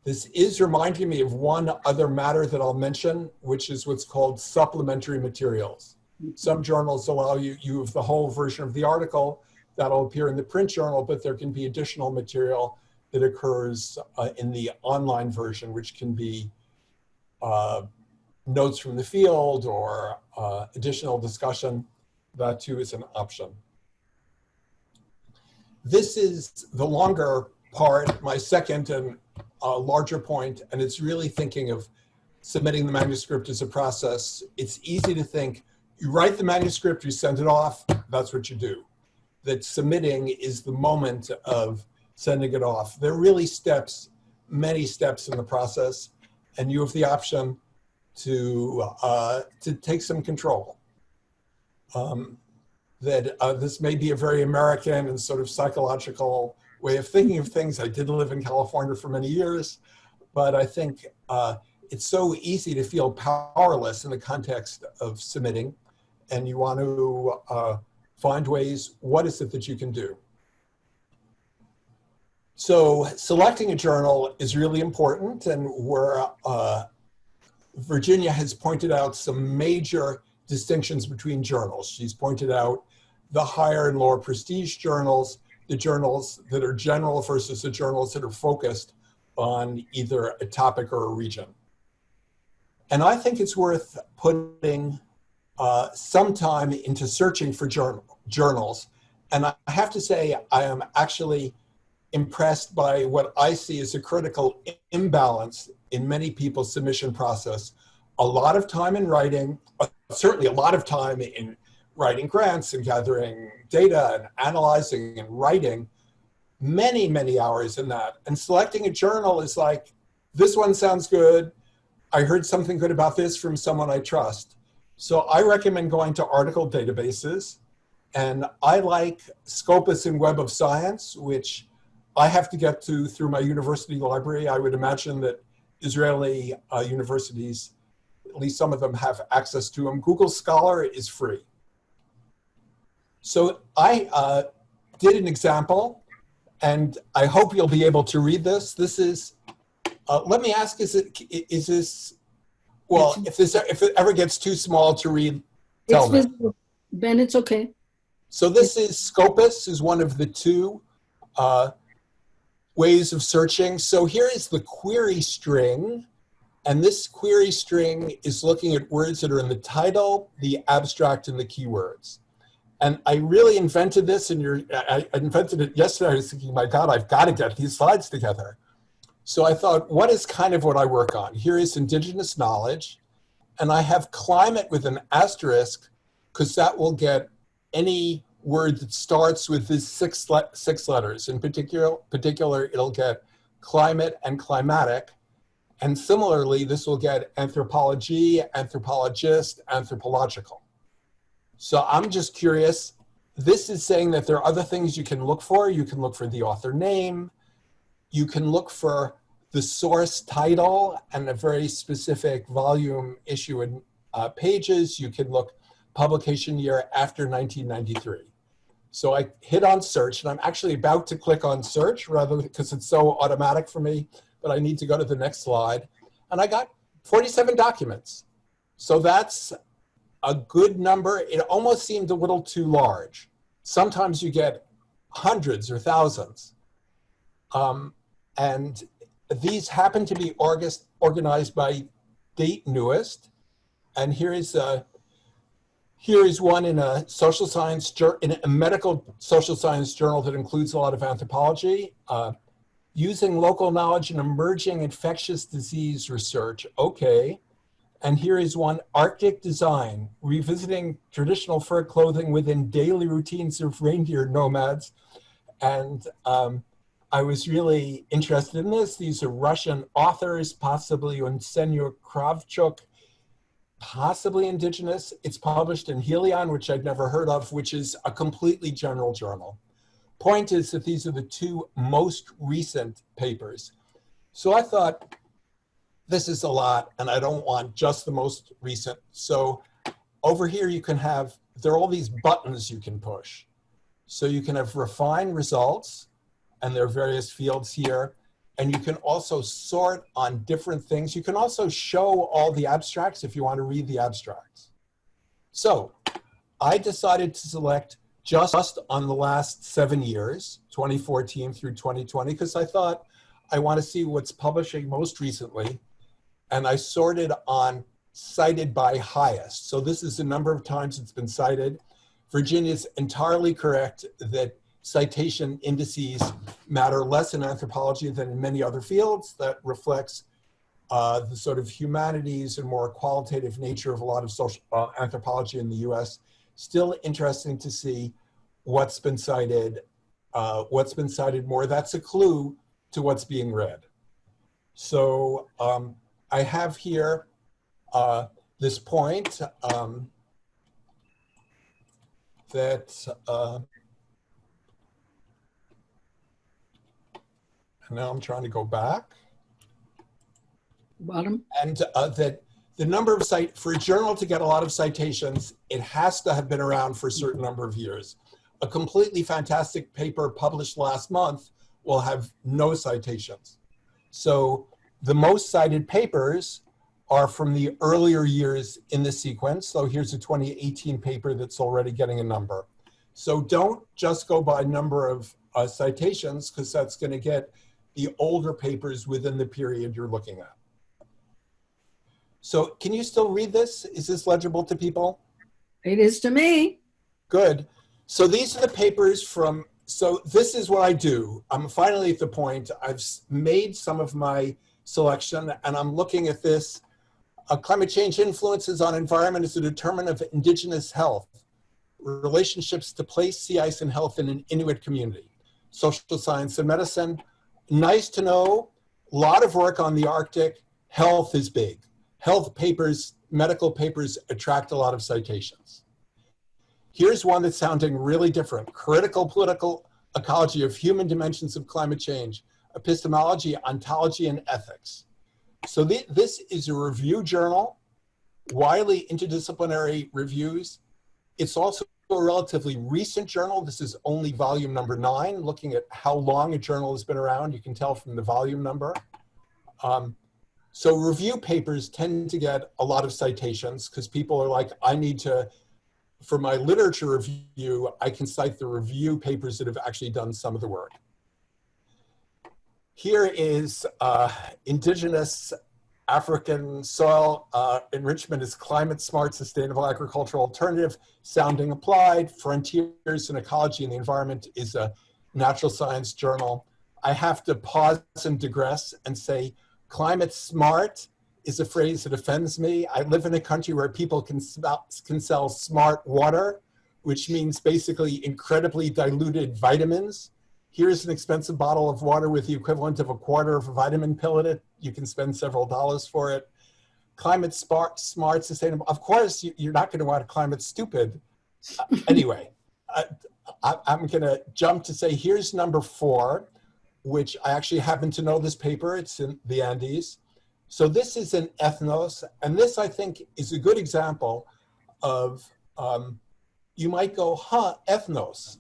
This is reminding me of one other matter that I'll mention, which is what's called supplementary materials. Some journals allow you have the whole version of the article. that'll appear in the print journal, but there can be additional material that occurs in the online version, which can be notes from the field or additional discussion. That too is an option. This is the longer part, my second and larger point, and it's really thinking of submitting the manuscript as a process. It's easy to think, you write the manuscript, you send it off, that's what you do. That submitting is the moment of sending it off. There are really steps, many steps in the process, and you have the option to take some control. This may be a very American and sort of psychological way of thinking of things. I did live in California for many years, but I think it's so easy to feel powerless in the context of submitting, and you want to find ways, what is it that you can do? So selecting a journal is really important, and Virginia has pointed out some major distinctions between journals. She's pointed out the higher and lower prestige journals, the journals that are general versus the journals that are focused on either a topic or a region. And I think it's worth putting some time into searching for journals. And I have to say, I am actually impressed by what I see as a critical imbalance in many people's submission process. A lot of time in writing, certainly a lot of time in writing grants and gathering data and analyzing and writing, many, many hours in that. And selecting a journal is like, this one sounds good. I heard something good about this from someone I trust. So I recommend going to article databases. And I like Scopus and Web of Science, which I have to get to through my university library. I would imagine that Israeli universities, at least some of them, have access to them. Google Scholar is free. So I did an example, and I hope you'll be able to read this. This is, let me ask, is this, well, if it ever gets too small to read, tell me. Ben, it's okay. So this is Scopus, is one of the two ways of searching. So here is the query string. And this query string is looking at words that are in the title, the abstract, and the keywords. And I really invented this, and I invented it yesterday. I was thinking, my God, I've got to get these slides together. So I thought, what is kind of what I work on? Here is indigenous knowledge, and I have climate with an asterisk, because that will get any word that starts with these six letters. In particular, it'll get climate and climatic. And similarly, this will get anthropology, anthropologist, anthropological. So I'm just curious, this is saying that there are other things you can look for. You can look for the author name. You can look for the source title and a very specific volume, issue, and pages. You can look publication year after 1993. So I hit on search, and I'm actually about to click on search rather because it's so automatic for me, but I need to go to the next slide. And I got 47 documents. So that's a good number. It almost seemed a little too large. Sometimes you get hundreds or thousands. And these happen to be organized by date newest. And here is one in a social science, in a medical social science journal that includes a lot of anthropology. Using local knowledge in emerging infectious disease research. Okay. And here is one, Arctic design, revisiting traditional fur clothing within daily routines of reindeer nomads. And I was really interested in this. These are Russian authors, possibly Unsenyo Kravchuk, possibly indigenous. It's published in Helion, which I'd never heard of, which is a completely general journal. Point is that these are the two most recent papers. So I thought, this is a lot, and I don't want just the most recent. So over here you can have, there are all these buttons you can push. So you can have refine results, and there are various fields here. And you can also sort on different things. You can also show all the abstracts if you want to read the abstracts. So I decided to select just on the last 7 years, 2014 through 2020, because I thought I want to see what's publishing most recently. And I sorted on cited by highest. So this is the number of times it's been cited. Virginia is entirely correct that citation indices matter less in anthropology than in many other fields. That reflects the sort of humanities and more qualitative nature of a lot of social anthropology in the US. Still interesting to see what's been cited more. That's a clue to what's being read. So I have here this point that, now I'm trying to go back. Bottom. And that the number of for a journal to get a lot of citations, it has to have been around for a certain number of years. A completely fantastic paper published last month will have no citations. So the most cited papers are from the earlier years in the sequence. So here's a 2018 paper that's already getting a number. So don't just go by number of citations, because that's going to get the older papers within the period you're looking at. So can you still read this? Is this legible to people? It is to me. Good. So these are the papers from, so this is what I do. I'm finally at the point, I've made some of my selection, and I'm looking at this. Climate change influences on environment as a determinant of indigenous health, relationships to place, sea ice, and health in an Inuit community, social science and medicine. Nice to know, a lot of work on the Arctic. Health is big. Health papers, medical papers attract a lot of citations. Here's one that's sounding really different. Critical political ecology of human dimensions of climate change, epistemology, ontology, and ethics. So this is a review journal, widely interdisciplinary reviews. It's also a relatively recent journal. This is only volume number 9. Looking at how long a journal has been around, you can tell from the volume number. So review papers tend to get a lot of citations because people are like, I need to, for my literature review, I can cite the review papers that have actually done some of the work. Here is indigenous African soil enrichment is climate smart, sustainable agricultural alternative, sounding applied. Frontiers in Ecology and the Environment is a natural science journal. I have to pause and digress and say, climate smart is a phrase that offends me. I live in a country where people can sell smart water, which means basically incredibly diluted vitamins. Here's an expensive bottle of water with the equivalent of a quarter of a vitamin pill in it. You can spend several dollars for it. Climate smart, sustainable. Of course, you're not going to want climate stupid. Anyway, I'm going to jump to say, here's number 4, which I actually happen to know this paper. It's in the Andes. So this is an ethnos. And this, I think, is a good example of, you might go, huh, ethnos.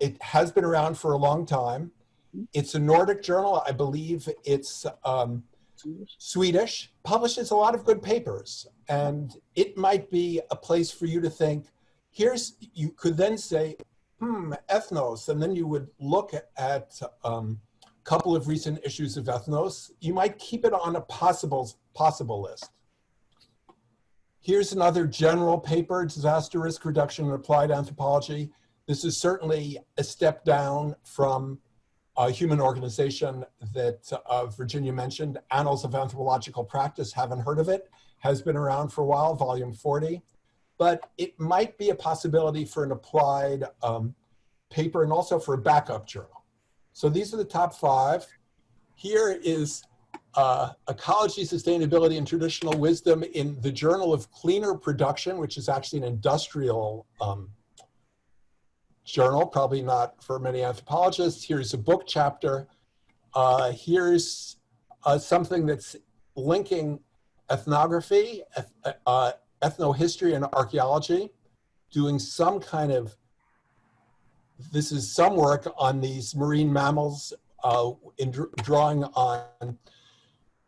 It has been around for a long time. It's a Nordic journal. I believe it's Swedish, publishes a lot of good papers. And it might be a place for you to think, you could then say, ethnos, and then you would look at a couple of recent issues of ethnos. You might keep it on a possible list. Here's another general paper, Disaster Risk Reduction in Applied Anthropology. This is certainly a step down from a human organization that Virginia mentioned, Annals of Anthropological Practice. Haven't heard of it, has been around for a while, volume 40. But it might be a possibility for an applied paper and also for a backup journal. So these are the top 5. Here is Ecology, Sustainability, and Traditional Wisdom in the Journal of Cleaner Production, which is actually an industrial journal, probably not for many anthropologists. Here's a book chapter. Here's something that's linking ethnography, ethnohistory, and archaeology, doing some kind of, this is some work on these marine mammals, drawing on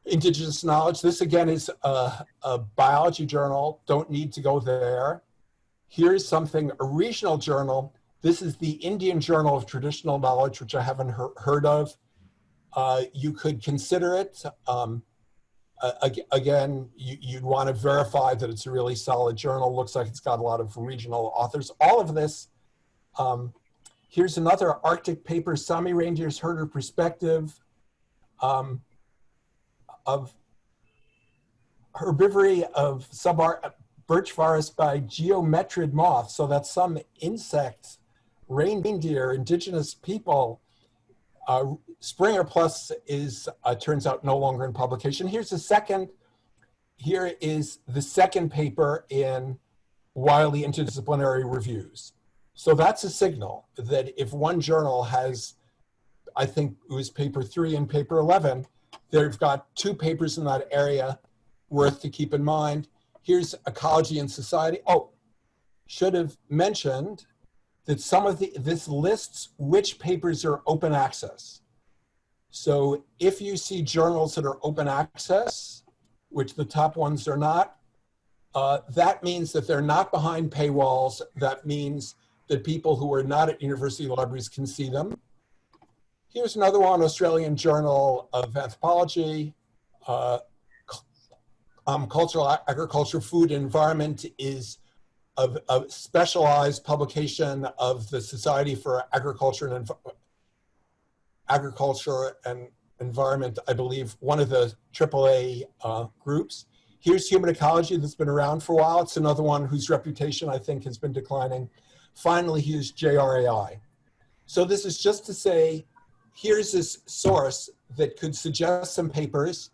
indigenous knowledge. This again is a biology journal, don't need to go there. Here's something, a regional journal This is the Indian Journal of Traditional Knowledge, which I haven't heard of. You could consider it. Again, you'd want to verify that it's a really solid journal. Looks like it's got a lot of regional authors. All of this. Here's another Arctic paper, Sami Reindeer's Herder Perspective of herbivory of birch forest by geometrid moth. So that's some insect, reindeer, indigenous people. Springer Plus is, turns out, no longer in publication. Here is the second paper in Wiley Interdisciplinary Reviews. So that's a signal that if one journal has, I think it was paper 3 and paper 11, they've got 2 papers in that area worth to keep in mind. Here's Ecology and Society. Oh, should have mentioned that this lists which papers are open access. So if you see journals that are open access, which the top ones are not, that means that they're not behind paywalls. That means that people who are not at university libraries can see them. Here's another one, Australian Journal of Anthropology. Cultural Agriculture, Food, and Environment is a specialized publication of the Society for Agriculture and Environment, I believe, one of the AAA groups. Here's Human Ecology that's been around for a while. It's another one whose reputation I think has been declining. Finally, here's JRAI. So this is just to say, here's this source that could suggest some papers,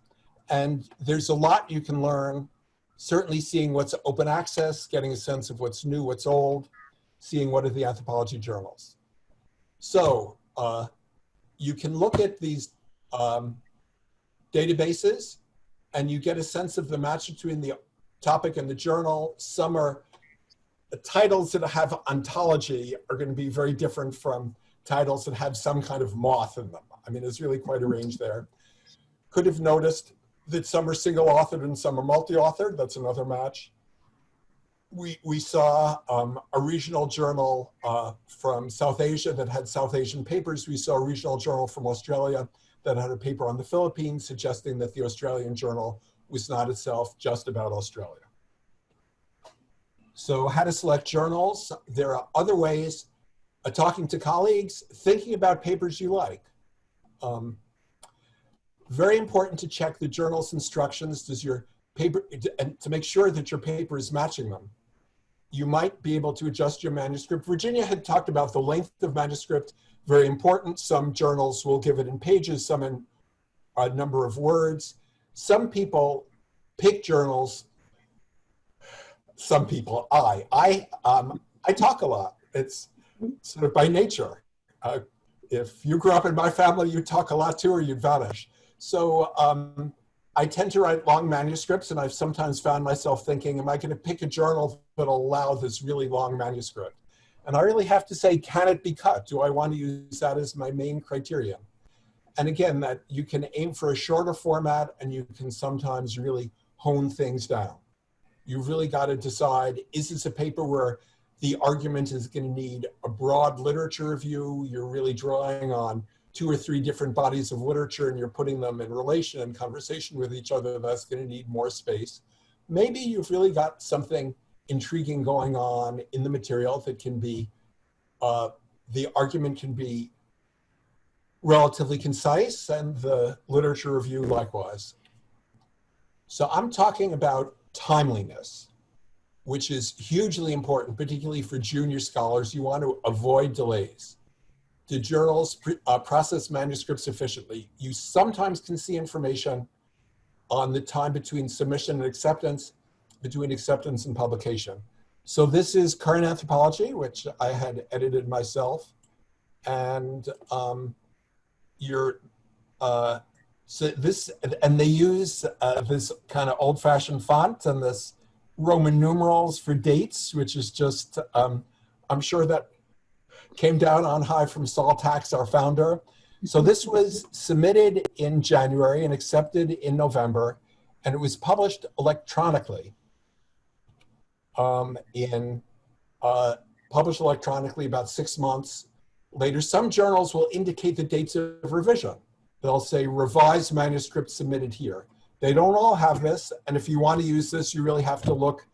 and there's a lot you can learn, certainly seeing what's open access, getting a sense of what's new, what's old, seeing what are the anthropology journals. So you can look at these databases and you get a sense of the match between the topic and the journal. Some are the titles that have ontology are going to be very different from titles that have some kind of moth in them. I mean, there's really quite a range there. Could have noticed that some are single authored and some are multi-authored. That's another match. We saw a regional journal from South Asia that had South Asian papers. We saw a regional journal from Australia that had a paper on the Philippines, suggesting that the Australian journal was not itself just about Australia. So how to select journals. There are other ways, talking to colleagues, thinking about papers you like. Very important to check the journal's instructions. Does your paper, and to make sure that your paper is matching them. You might be able to adjust your manuscript. Virginia had talked about the length of manuscript, very important. Some journals will give it in pages, some in a number of words. Some people pick journals. Some people, I talk a lot. It's sort of by nature. If you grew up in my family, you talk a lot too, or you'd vanish. So I tend to write long manuscripts, and I've sometimes found myself thinking, am I going to pick a journal that'll allow this really long manuscript? And I really have to say, can it be cut? Do I want to use that as my main criterion? And again, that you can aim for a shorter format, and you can sometimes really hone things down. You've really got to decide, is this a paper where the argument is going to need a broad literature review? You're really drawing on 2 or 3 different bodies of literature and you're putting them in relation and conversation with each other. That's going to need more space. Maybe you've really got something intriguing going on in the material that can be, the argument can be relatively concise, and the literature review likewise. So I'm talking about timeliness, which is hugely important, particularly for junior scholars. You want to avoid delays. Do journals process manuscripts efficiently? You sometimes can see information on the time between submission and acceptance, between acceptance and publication. So this is Current Anthropology, which I had edited myself. And so this, and they use this kind of old-fashioned font and this Roman numerals for dates, which is just, I'm sure that came down on high from Saul Tax, our founder. So this was submitted in January and accepted in November, and it was published electronically in published electronically about 6 months later. Some journals will indicate the dates of revision. They'll say revised manuscript submitted here. They don't all have this, and if you want to use this, you really have to look,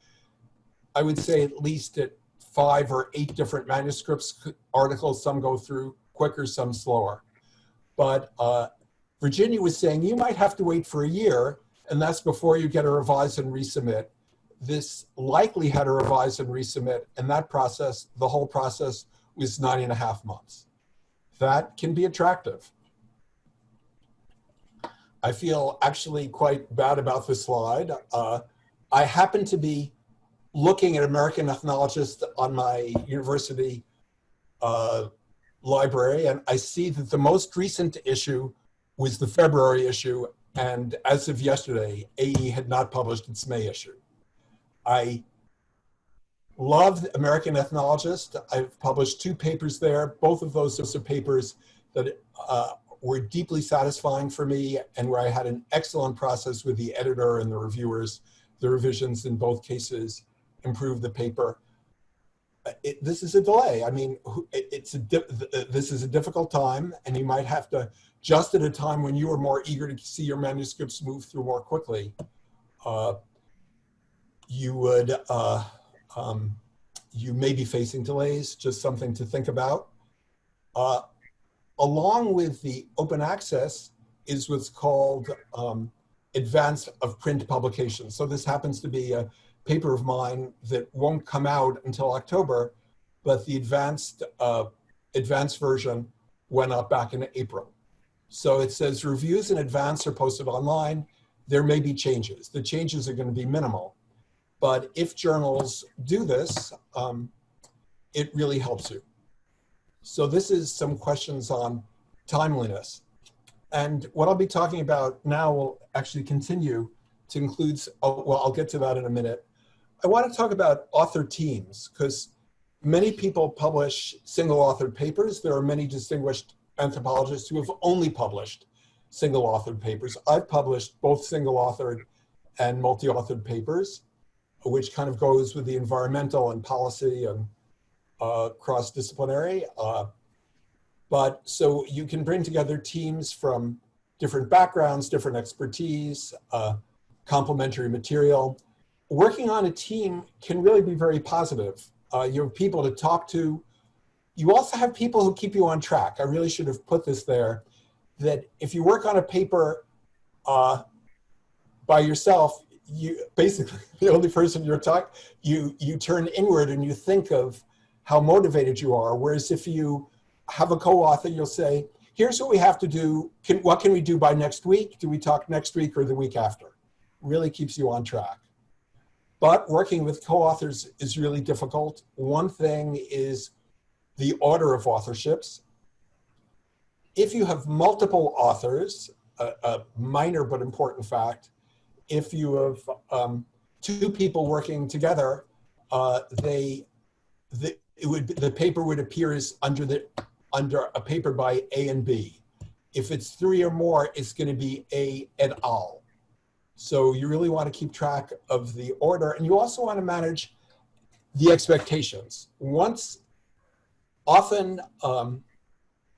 I would say, at least at 5 or 8 different manuscripts, articles. Some go through quicker, some slower. But Virginia was saying you might have to wait for a year, and that's before you get a revise and resubmit. This likely had a revise and resubmit, and that process, the whole process, was 9.5 months. That can be attractive. I feel actually quite bad about this slide. I happen to be looking at American ethnologists on my university library, and I see that the most recent issue was the February issue, and as of yesterday, AE had not published its May issue. I love American Ethnologist. I've published 2 papers there. Both of those are papers that were deeply satisfying for me, and where I had an excellent process with the editor and the reviewers. The revisions in both cases improved the paper. This is a delay. I mean, this is a difficult time, and you might have to, just at a time when you are more eager to see your manuscripts move through more quickly, you would, you may be facing delays, just something to think about. Along with the open access is what's called advance of print publication. So this happens to be a paper of mine that won't come out until October, but the advanced version went up back in April. So it says reviews in advance are posted online. There may be changes. The changes are going to be minimal. But if journals do this, it really helps you. So this is some questions on timeliness. And what I'll be talking about now will actually continue to include, well, I'll get to that in a minute. I want to talk about author teams, because many people publish single-authored papers. There are many distinguished anthropologists who have only published single-authored papers. I've published both single-authored and multi-authored papers, which kind of goes with the environmental and policy and cross-disciplinary. But so you can bring together teams from different backgrounds, different expertise, complementary material. Working on a team can really be very positive. You have people to talk to. You also have people who keep you on track. I really should have put this there, that if you work on a paper by yourself, you basically, the only person you're talking, you turn inward and you think of how motivated you are. Whereas if you have a co-author, you'll say, here's what we have to do. What can we do by next week? Do we talk next week or the week after? Really keeps you on track. But working with co-authors is really difficult. One thing is the order of authorships. If you have multiple authors, a minor but important fact, if you have 2 people working together, the paper would appear as under a paper by A and B. If it's 3 or more, it's going to be A et al. So you really want to keep track of the order, and you also want to manage the expectations.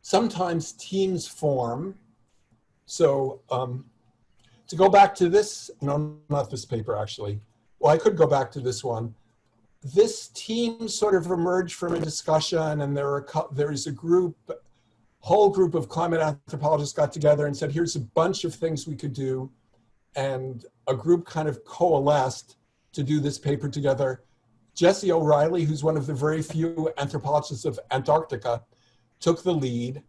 Sometimes teams form. So to go back to this, no, not this paper actually. Well, I could go back to this one. This team sort of emerged from a discussion, and there is a whole group of climate anthropologists got together and said, here's a bunch of things we could do. And a group kind of coalesced to do this paper together. Jesse O'Reilly, who's one of the very few anthropologists of Antarctica, took the lead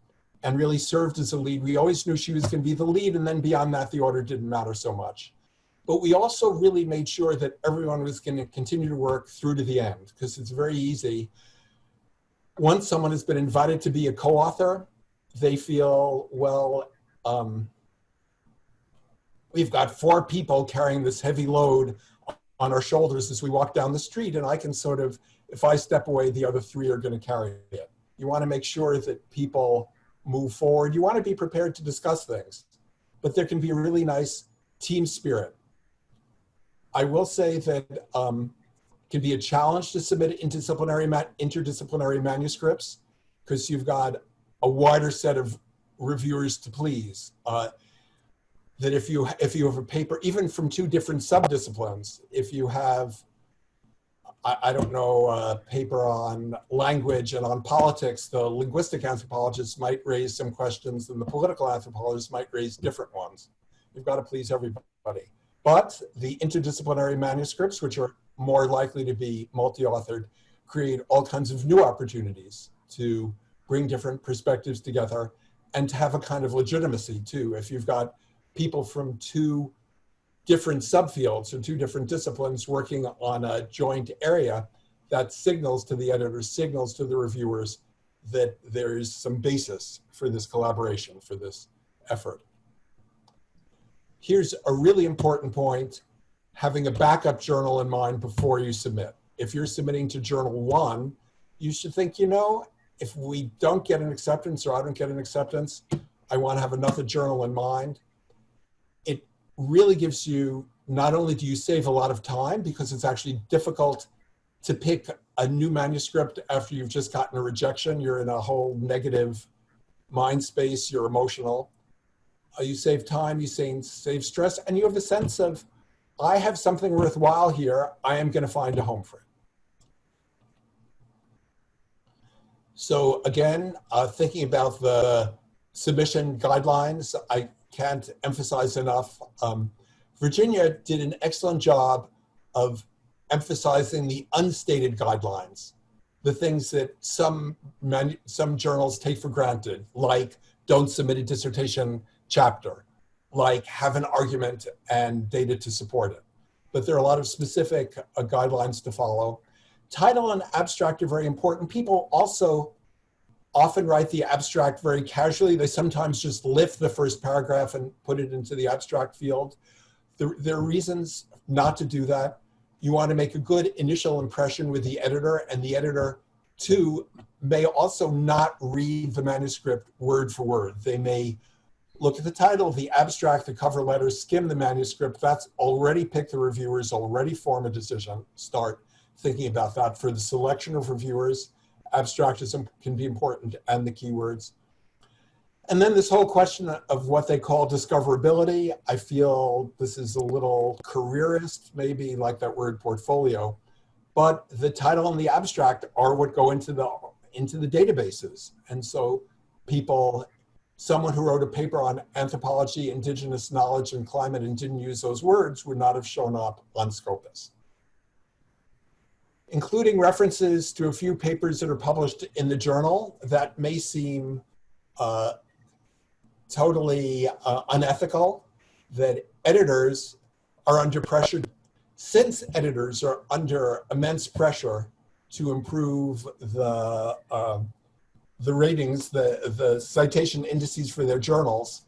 and really served as a lead. We always knew she was going to be the lead, and then beyond that, the order didn't matter so much. But we also really made sure that everyone was going to continue to work through to the end, because it's very easy. Once someone has been invited to be a co-author, they feel, well, we've got 4 people carrying this heavy load on our shoulders as we walk down the street, and I can sort of, if I step away, the other 3 are going to carry it. You want to make sure that people move forward. You want to be prepared to discuss things, but there can be a really nice team spirit. I will say that can be a challenge to submit interdisciplinary manuscripts because you've got a wider set of reviewers to please. That if you have a paper, even from two different subdisciplines, if you have, I don't know, a paper on language and on politics, the linguistic anthropologists might raise some questions and the political anthropologists might raise different ones. You've got to please everybody. But the interdisciplinary manuscripts, which are more likely to be multi-authored, create all kinds of new opportunities to bring different perspectives together and to have a kind of legitimacy too. If you've got people from two different subfields or two different disciplines working on a joint area, that signals to the editors, signals to the reviewers that there's some basis for this collaboration, for this effort. Here's a really important point, having a backup journal in mind before you submit. If you're submitting to Journal 1, you should think, you know, if we don't get an acceptance or I don't get an acceptance, I want to have another journal in mind. It really gives you, not only do you save a lot of time because it's actually difficult to pick a new manuscript after you've just gotten a rejection, you're in a whole negative mind space, you're emotional. You save time, you save stress, and you have a sense of, I have something worthwhile here, I am going to find a home for it. So again, thinking about the submission guidelines, I can't emphasize enough. Virginia did an excellent job of emphasizing the unstated guidelines, the things that some journals take for granted, like don't submit a dissertation chapter, like have an argument and data to support it. But there are a lot of specific guidelines to follow. Title and abstract are very important. People also often write the abstract very casually. They sometimes just lift the first paragraph and put it into the abstract field. There are reasons not to do that. You want to make a good initial impression with the editor, and the editor too may also not read the manuscript word for word. They may look at the title, the abstract, the cover letter, skim the manuscript. That's already picked the reviewers, already form a decision. Start thinking about that. For the selection of reviewers, abstract can be important, and the keywords. And then this whole question of what they call discoverability. I feel this is a little careerist, maybe like that word portfolio, but the title and the abstract are what go into the databases. And so someone who wrote a paper on anthropology, indigenous knowledge, and climate and didn't use those words would not have shown up on Scopus. Including references to a few papers that are published in the journal that may seem totally unethical, that editors are under pressure, since editors are under immense pressure to improve the ratings, the citation indices for their journals,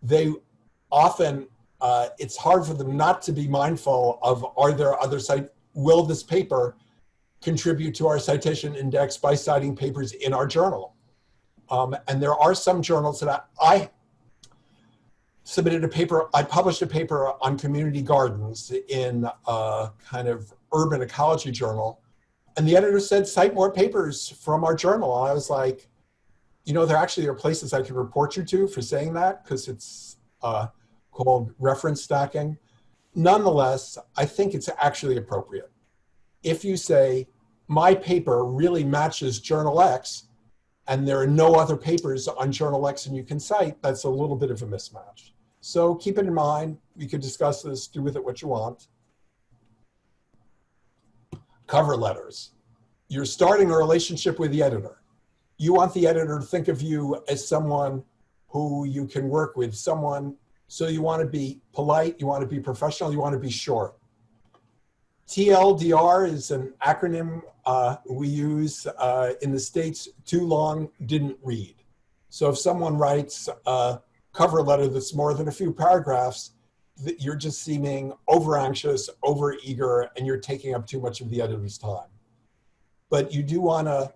they often, it's hard for them not to be mindful of, are there other will this paper contribute to our citation index by citing papers in our journal? And there are some journals that I submitted a paper, I published a paper on community gardens in a kind of urban ecology journal. And the editor said, cite more papers from our journal. And I was like, you know, there actually are places I can report you to for saying that, because it's called reference stacking. Nonetheless, I think it's actually appropriate. If you say, my paper really matches Journal X, and there are no other papers on Journal X and you can cite, that's a little bit of a mismatch. So keep it in mind. We could discuss this, do with it what you want. Cover letters. You're starting a relationship with the editor. You want the editor to think of you as someone who you can work with, so you want to be polite, you want to be professional, you want to be short. TLDR is an acronym we use in the States, too long, didn't read. So if someone writes a cover letter that's more than a few paragraphs, you're just seeming over anxious, over eager, and you're taking up too much of the editor's time. But you do want to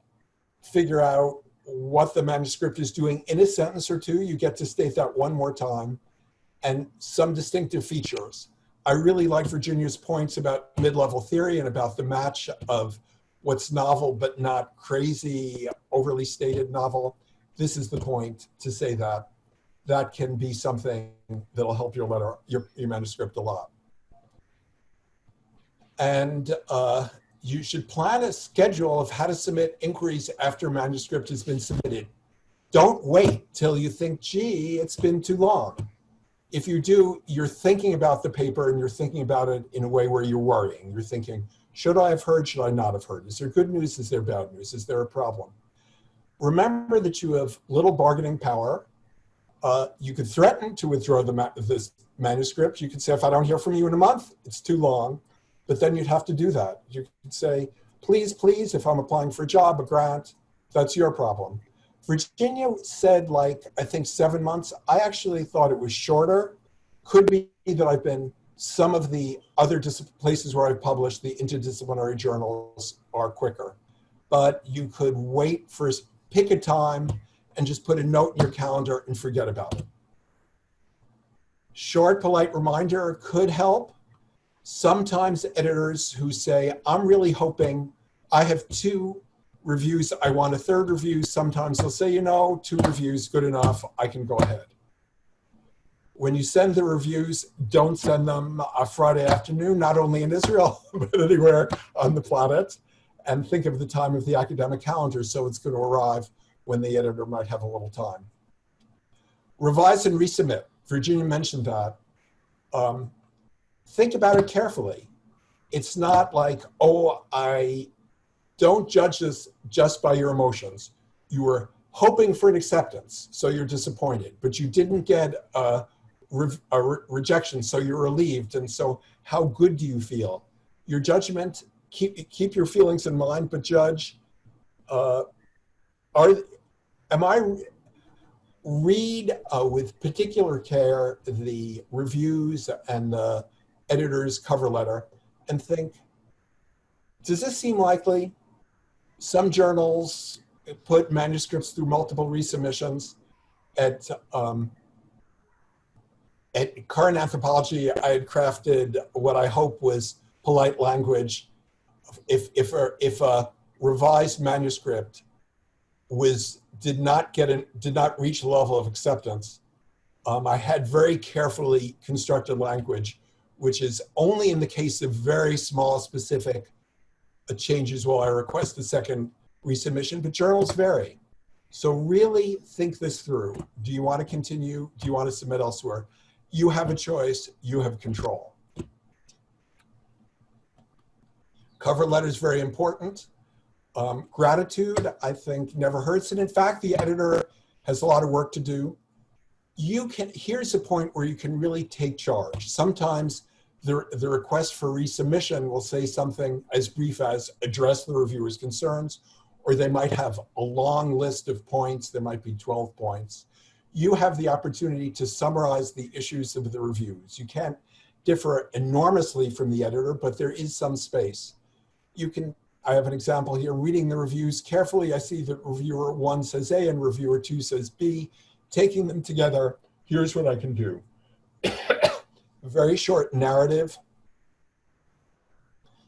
figure out what the manuscript is doing in a sentence or two. You get to state that one more time, and some distinctive features. I really like Virginia's points about mid-level theory and about the match of what's novel but not crazy, overly stated novel. This is the point to say that that can be something that'll help your letter, your manuscript a lot. And you should plan a schedule of how to submit inquiries after a manuscript has been submitted. Don't wait till you think, gee, it's been too long. If you do, you're thinking about the paper and you're thinking about it in a way where you're worrying. You're thinking, should I have heard, should I not have heard? Is there good news, is there bad news? Is there a problem? Remember that you have little bargaining power. You could threaten to withdraw this manuscript. You could say, if I don't hear from you in a month, it's too long. But then you'd have to do that. You could say, please, please, if I'm applying for a job, a grant, that's your problem. Virginia said, like, I think 7 months. I actually thought it was shorter. Could be that I've been, some of the other places where I've published, the interdisciplinary journals are quicker. But you could wait for, pick a time and just put a note in your calendar and forget about it. Short, polite reminder could help. Sometimes editors who say, I'm really hoping, I have 2 reviews, I want a 3rd review. Sometimes they'll say, you know, 2 reviews, good enough, I can go ahead. When you send the reviews, don't send them a Friday afternoon, not only in Israel, but anywhere on the planet. And think of the time of the academic calendar, so it's going to arrive when the editor might have a little time. Revise and resubmit. Virginia mentioned that. Think about it carefully. It's not like, oh, I don't judge this just by your emotions. You were hoping for an acceptance, so you're disappointed, but you didn't get a rejection, so you're relieved. And so how good do you feel? Your judgment, keep your feelings in mind, but judge, read with particular care the reviews and the editor's cover letter and think, does this seem likely? Some journals put manuscripts through multiple resubmissions. At current anthropology, I had crafted what I hope was polite language. If a revised manuscript did not reach a level of acceptance, I had very carefully constructed language, which is only in the case of very small specific changes will I request a second resubmission, but journals vary. So really think this through. Do you want to continue? Do you want to submit elsewhere? You have a choice, you have control. Cover letter is very important. Gratitude, I think, never hurts. And in fact, the editor has a lot of work to do. Here's a point where you can really take charge. Sometimes the request for resubmission will say something as brief as address the reviewer's concerns, or they might have a long list of points. There might be 12 points. You have the opportunity to summarize the issues of the reviews. You can't differ enormously from the editor, but there is some space. I have an example here, reading the reviews carefully. I see that reviewer 1 says A and reviewer 2 says B. Taking them together, here's what I can do. Very short narrative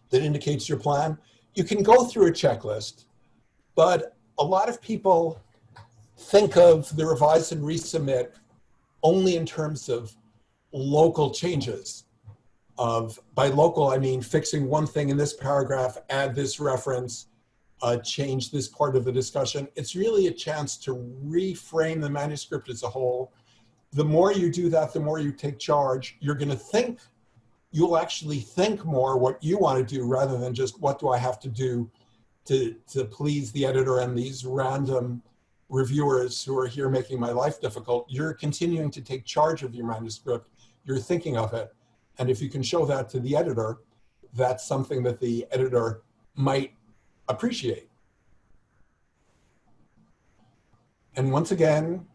that indicates your plan. You can go through a checklist, but a lot of people think of the revise and resubmit only in terms of local changes. By local, I mean fixing one thing in this paragraph, add this reference, change this part of the discussion. It's really a chance to reframe the manuscript as a whole. The more you do that, the more you take charge. You're going to think, you'll actually think more what you want to do rather than just what do I have to do to please the editor and these random reviewers who are here making my life difficult. You're continuing to take charge of your manuscript. You're thinking of it. And if you can show that to the editor, that's something that the editor might appreciate. And once again,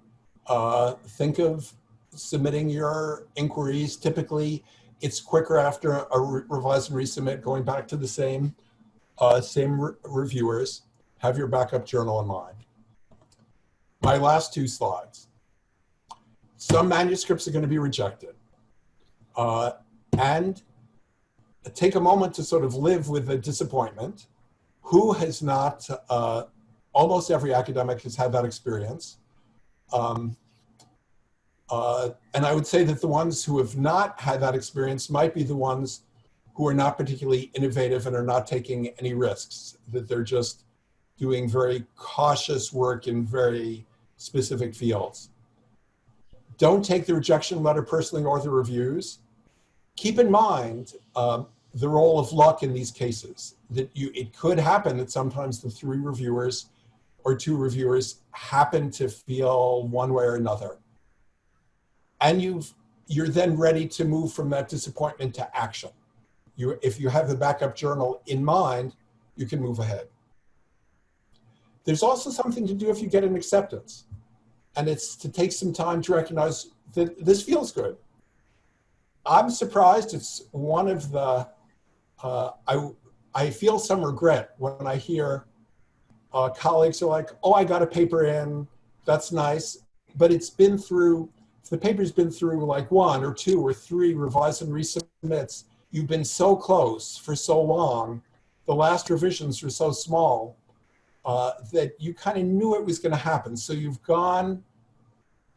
think of submitting your inquiries. Typically, it's quicker after a revise and resubmit, going back to the same reviewers. Have your backup journal in mind. My last 2 slides. Some manuscripts are going to be rejected. and take a moment to sort of live with the disappointment. Who has not, almost every academic has had that experience. And I would say that the ones who have not had that experience might be the ones who are not particularly innovative and are not taking any risks, that they're just doing very cautious work in very specific fields. Don't take the rejection letter personally or the reviews. Keep in mind the role of luck in these cases, that it could happen that sometimes the 3 reviewers or 2 reviewers happen to feel one way or another. And you're then ready to move from that disappointment to action. If you have the backup journal in mind, you can move ahead. There's also something to do if you get an acceptance, and it's to take some time to recognize that this feels good. I'm surprised. It's one of the, I feel some regret when I hear colleagues are like, oh, I got a paper in, that's nice, but it's been through, the paper's been through like 1 or 2 or 3 revise and resubmits. You've been so close for so long, the last revisions were so small that you kind of knew it was going to happen. So you've gone,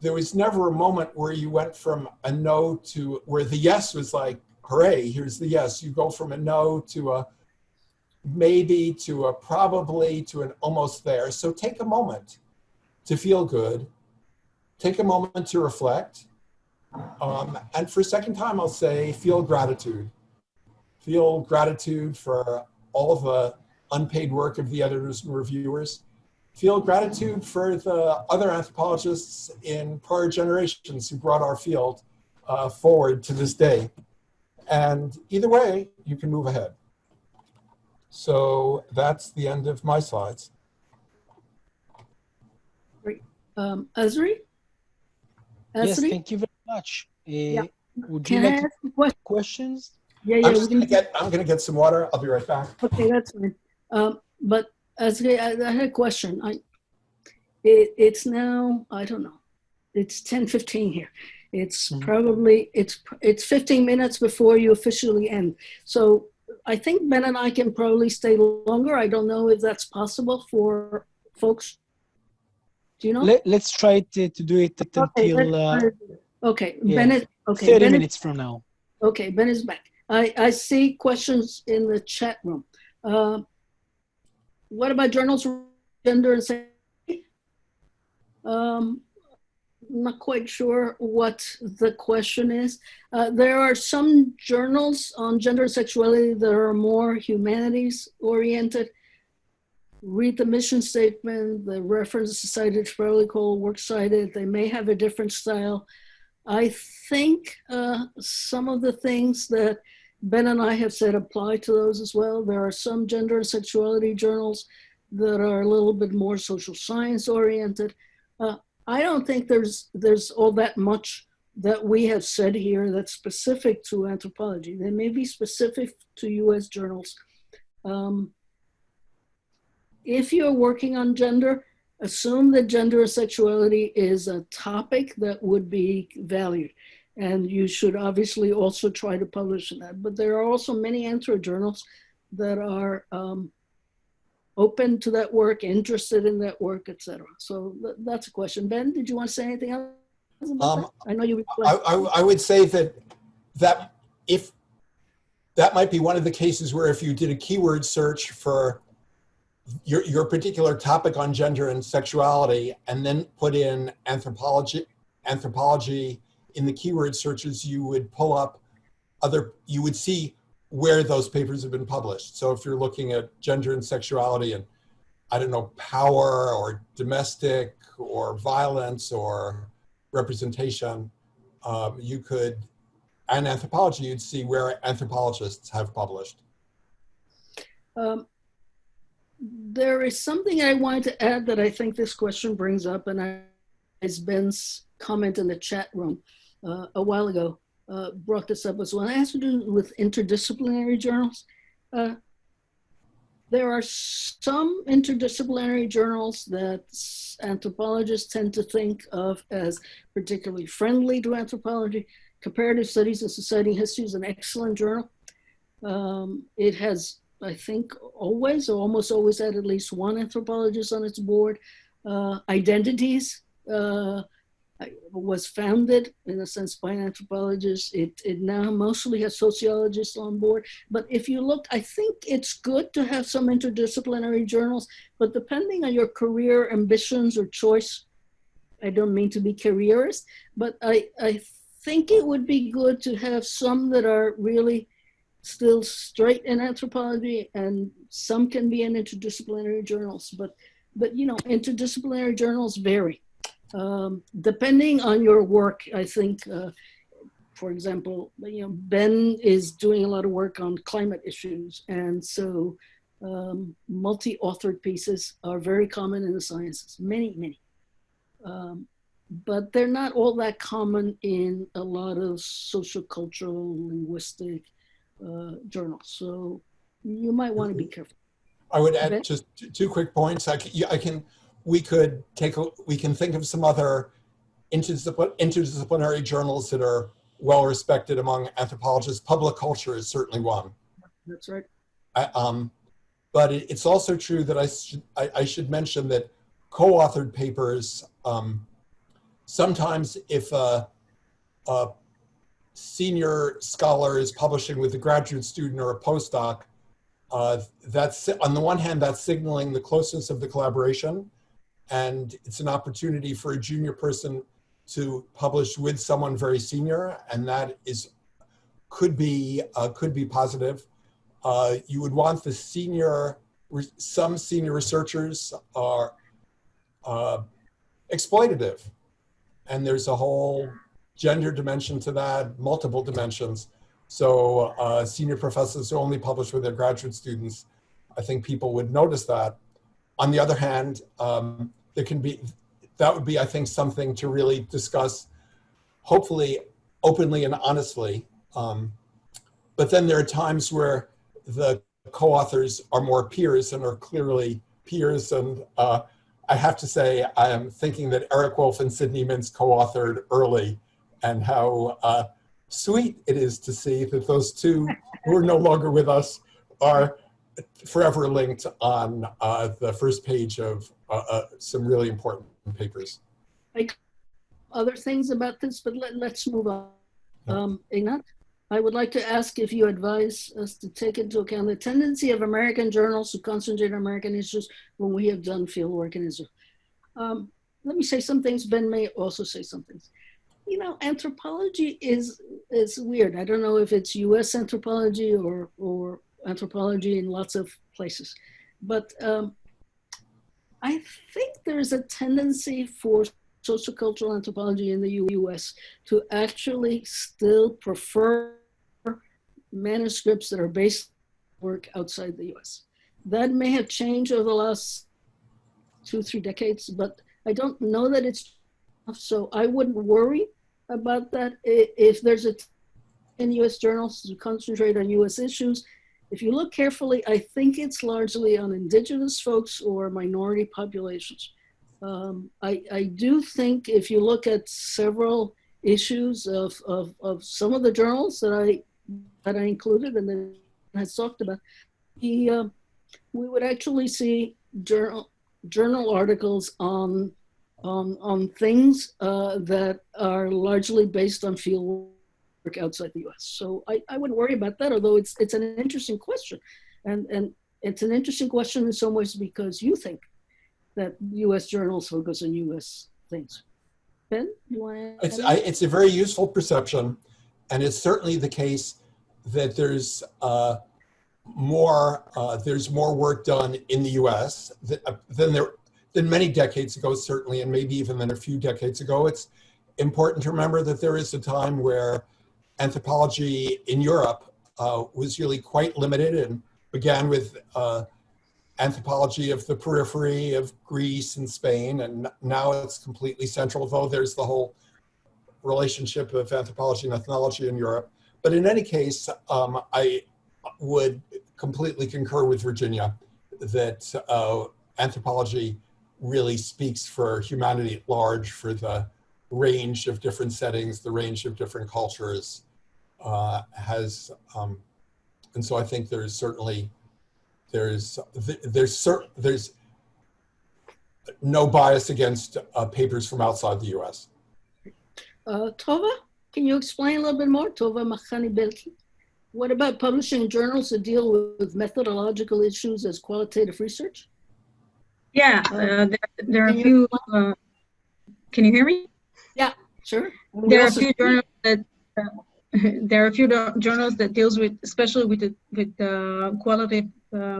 there was never a moment where you went from a no to, where the yes was like, hooray, here's the yes. You go from a no to a maybe, to a probably, to an almost there. So take a moment to feel good. Take a moment to reflect. And for a second time, I'll say, feel gratitude. Feel gratitude for all the unpaid work of the editors and reviewers. Feel gratitude for the other anthropologists in prior generations who brought our field forward to this day. And either way, you can move ahead. So that's the end of my slides. Great. Azri? Yes, thank you very much. Would you like to ask questions? Yeah, I'm gonna get some water. I'll be right back. Okay, that's fine. But Azri, I had a question. It's now, I don't know, it's 10:15 here. It's probably, it's 15 minutes before you officially end. So I think Ben and I can probably stay longer. I don't know if that's possible for folks. Do you know? Let's try to do it until okay. Ben is, 30 minutes from now. Okay, Ben is back. I see questions in the chat room. What about journals, gender and sexuality? Not quite sure what the question is. There are some journals on gender and sexuality that are more humanities oriented. Read the mission statement, the references cited, probably called works cited. They may have a different style. I think some of the things that Ben and I have said apply to those as well. There are some gender and sexuality journals that are a little bit more social science oriented. I don't think there's all that much that we have said here that's specific to anthropology. They may be specific to US journals. If you're working on gender, assume that gender and sexuality is a topic that would be valued. And you should obviously also try to publish in that. But there are also many anthro journals that are open to that work, interested in that work, etc. So that's a question. Ben, did you want to say anything else about that? I know you replied. I would say that if that might be one of the cases where if you did a keyword search for your particular topic on gender and sexuality and then put in anthropology in the keyword searches, you would pull up you would see where those papers have been published. So if you're looking at gender and sexuality and, I don't know, power or domestic or violence or representation, you could, and anthropology, you'd see where anthropologists have published. There is something I wanted to add that I think this question brings up, and as Ben's comment in the chat room a while ago brought this up as well. It has to do with interdisciplinary journals. There are some interdisciplinary journals that anthropologists tend to think of as particularly friendly to anthropology, Comparative Studies in Society and History is an excellent journal. It has, I think, always or almost always had at least one anthropologist on its board. Identities was founded, in a sense, by an anthropologist. It now mostly has sociologists on board. But if you look, I think it's good to have some interdisciplinary journals, but depending on your career ambitions or choice, I don't mean to be careerist, but I think it would be good to have some that are really still straight in anthropology, and some can be in interdisciplinary journals. But you know, interdisciplinary journals vary. Depending on your work, I think, for example, you know, Ben is doing a lot of work on climate issues, and so multi-authored pieces are very common in the sciences, many. But they're not all that common in a lot of social, cultural, linguistic journals. So you might want to be careful. I would add just two quick points. We can think of some other interdisciplinary journals that are well respected among anthropologists. Public Culture is certainly one. That's right. But it's also true that I should mention that co-authored papers, sometimes if a senior scholar is publishing with a graduate student or a postdoc, that's, on the one hand, that's signaling the closeness of the collaboration, and it's an opportunity for a junior person to publish with someone very senior, and that could be positive. You would want some senior researchers are exploitative, and there's a whole gender dimension to that, multiple dimensions. So senior professors who only publish with their graduate students, I think people would notice that. On the other hand, that would be, I think, something to really discuss, hopefully openly and honestly. But then there are times where the co-authors are more peers and are clearly peers. And I have to say, I am thinking that Eric Wolf and Sidney Mintz co-authored early, and how sweet it is to see that those two who are no longer with us are forever linked on the first page of some really important papers. Other things about this, but let's move on. Ignat, I would like to ask if you advise us to take into account the tendency of American journals to concentrate on American issues when we have done field work in Israel. Let me say some things. Ben may also say some things. You know, anthropology is weird. I don't know if it's US anthropology or anthropology in lots of places, but I think there's a tendency for sociocultural anthropology in the US to actually still prefer manuscripts that are based on work outside the US. That may have changed over the last 2-3 decades, but I don't know that it's, so I wouldn't worry about that. If there's in US journals to concentrate on US issues, if you look carefully, I think it's largely on indigenous folks or minority populations. I do think if you look at several issues of some of the journals that I included and then has talked about, we would actually see journal articles on things that are largely based on field work outside the US. So I wouldn't worry about that, although it's an interesting question. And it's an interesting question in some ways because you think that US journals focus on US things. Ben, you want to? It's a very useful perception, and it's certainly the case that there's more work done in the US than many decades ago, certainly, and maybe even than a few decades ago. It's important to remember that there is a time where anthropology in Europe was really quite limited and began with anthropology of the periphery of Greece and Spain, and now it's completely central, though there's the whole relationship of anthropology and ethnology in Europe. But in any case, I would completely concur with Virginia that anthropology really speaks for humanity at large, for the range of different settings, the range of different cultures and so I think there's certainly, there's no bias against papers from outside the US. Tova, can you explain a little bit more? Tova Machani Belki. What about publishing journals that deal with methodological issues as qualitative research? Yeah, there are a few, can you hear me? Yeah, sure. There are a few journals that, deals with, especially with qualitative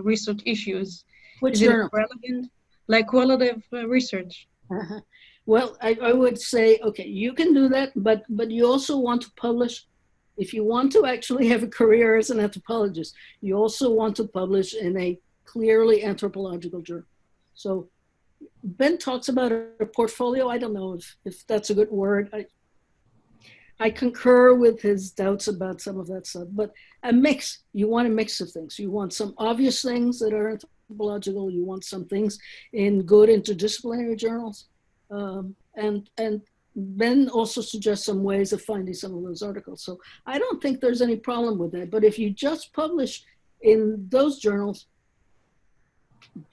research issues. Which Is journal? it relevant? Like qualitative research. Uh-huh. Well, I would say, okay, you can do that, but you also want to publish, if you want to actually have a career as an anthropologist, you also want to publish in a clearly anthropological journal. So Ben talks about a portfolio. I don't know if that's a good word. I concur with his doubts about some of that stuff, but a mix, you want a mix of things. You want some obvious things that are anthropological. You want some things in good interdisciplinary journals. And Ben also suggests some ways of finding some of those articles. So I don't think there's any problem with that. But if you just publish in those journals,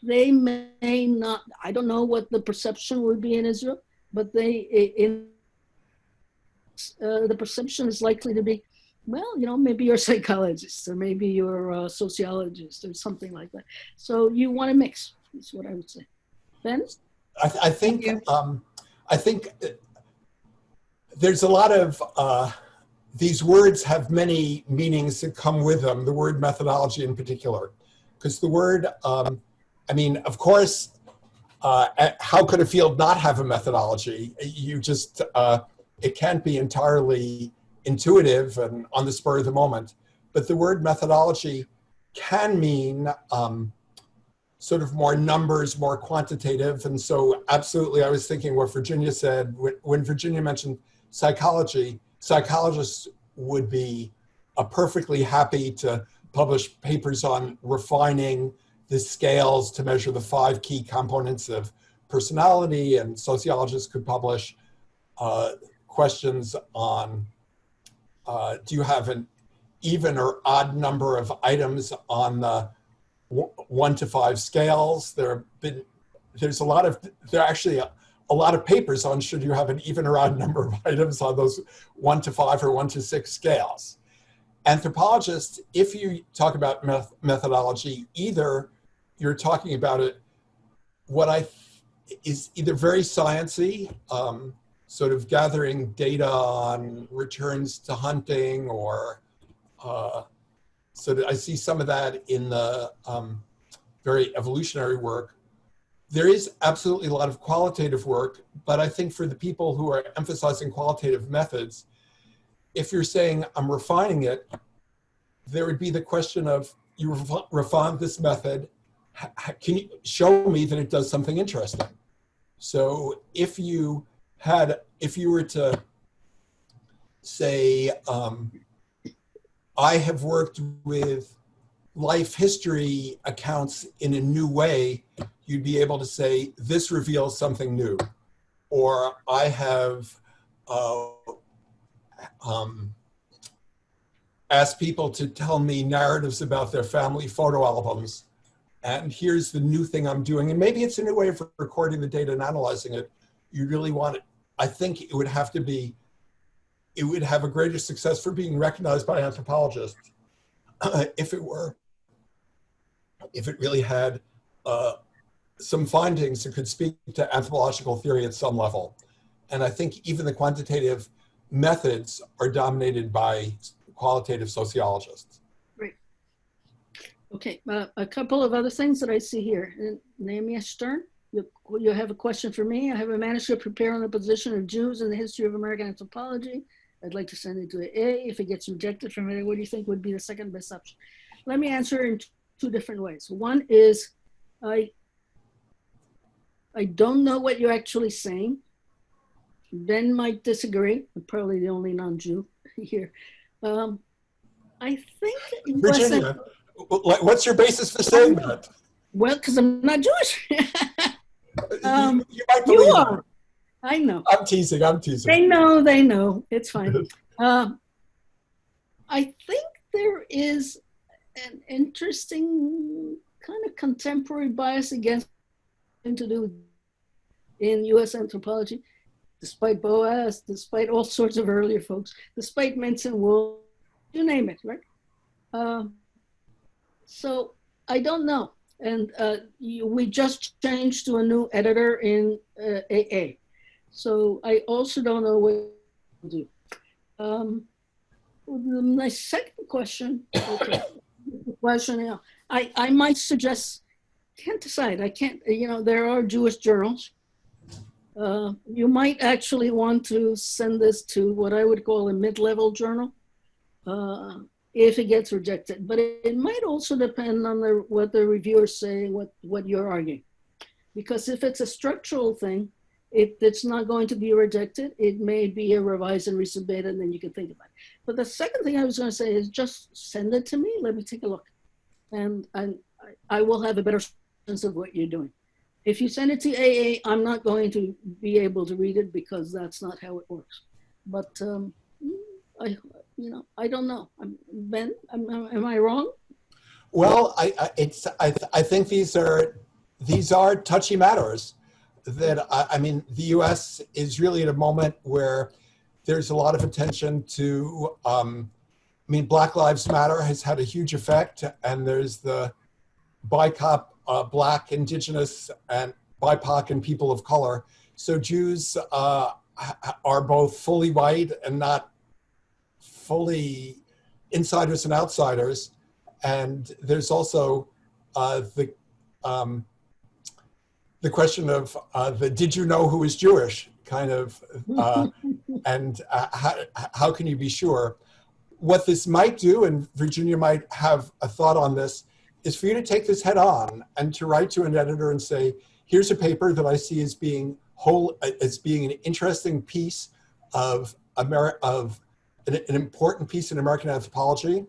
they may not, I don't know what the perception would be in Israel, but the perception is likely to be, well, you know, maybe you're a psychologist or maybe you're a sociologist or something like that. So you want to mix, is what I would say. Ben? I think there's a lot of, these words have many meanings that come with them, the word methodology in particular. Because the word, I mean, of course, how could a field not have a methodology? You just, it can't be entirely intuitive and on the spur of the moment. But the word methodology can mean sort of more numbers, more quantitative. And so absolutely, I was thinking what Virginia said, when Virginia mentioned psychology, psychologists would be perfectly happy to publish papers on refining the scales to measure the 5 key components of personality, and sociologists could publish questions on, do you have an even or odd number of items on the 1 to 5 scales? There are actually a lot of papers on should you have an even or odd number of items on those 1 to 5 or 1 to 6 scales. Anthropologists, if you talk about methodology, either you're talking about it, is either very sciencey, sort of gathering data on returns to hunting, or so I see some of that in the very evolutionary work. There is absolutely a lot of qualitative work, but I think for the people who are emphasizing qualitative methods, if you're saying I'm refining it, there would be the question of, you refined this method, can you show me that it does something interesting? So if you were to say, I have worked with life history accounts in a new way, you'd be able to say, this reveals something new. Or I have asked people to tell me narratives about their family photo albums, and here's the new thing I'm doing. And maybe it's a new way of recording the data and analyzing it. You really want it. I think it would have a greater success for being recognized by anthropologists if it really had some findings that could speak to anthropological theory at some level. And I think even the quantitative methods are dominated by qualitative sociologists. Great. Okay, a couple of other things that I see here. Nehemiah Stern, you have a question for me. I have a manuscript prepared on the position of Jews in the history of American anthropology. I'd like to send it to A. If it gets rejected from it, what do you think would be the second best option? Let me answer in 2 different ways. One is, I don't know what you're actually saying. Ben might disagree. I'm probably the only non-Jew here. I think Virginia, what's your basis for saying that? Well, because I'm not Jewish. You might believe you are. I know. I'm teasing. I'm teasing. They know. It's fine. I think there is an interesting kind of contemporary bias against to do in U.S. anthropology, despite Boas, despite all sorts of earlier folks, despite Mintz and Wool, you name it, right? So I don't know. And we just changed to a new editor in AA. So I also don't know what to do. My second question, I might suggest, can't decide, I can't, there are Jewish journals. You might actually want to send this to what I would call a mid-level journal if it gets rejected. But it might also depend on what the reviewers say, what you're arguing. Because if it's a structural thing, it's not going to be rejected. It may be a revise and resubmit, and then you can think about it. But the second thing I was going to say is just send it to me. Let me take a look. And I will have a better sense of what you're doing. If you send it to AA, I'm not going to be able to read it because that's not how it works. But I don't know. Ben, am I wrong? Well, I think these are touchy matters. That I mean, the U.S. is really at a moment where there's a lot of attention to. Black Lives Matter has had a huge effect, and there's the BIPOC, Black, Indigenous, and BIPOC and people of color. So Jews are both fully white and not fully insiders and outsiders. And there's also the question of did you know who was Jewish kind of, and how can you be sure? What this might do, and Virginia might have a thought on this, is for you to take this head on and to write to an editor and say, here's a paper that I see as being an interesting piece of an important piece in American anthropology.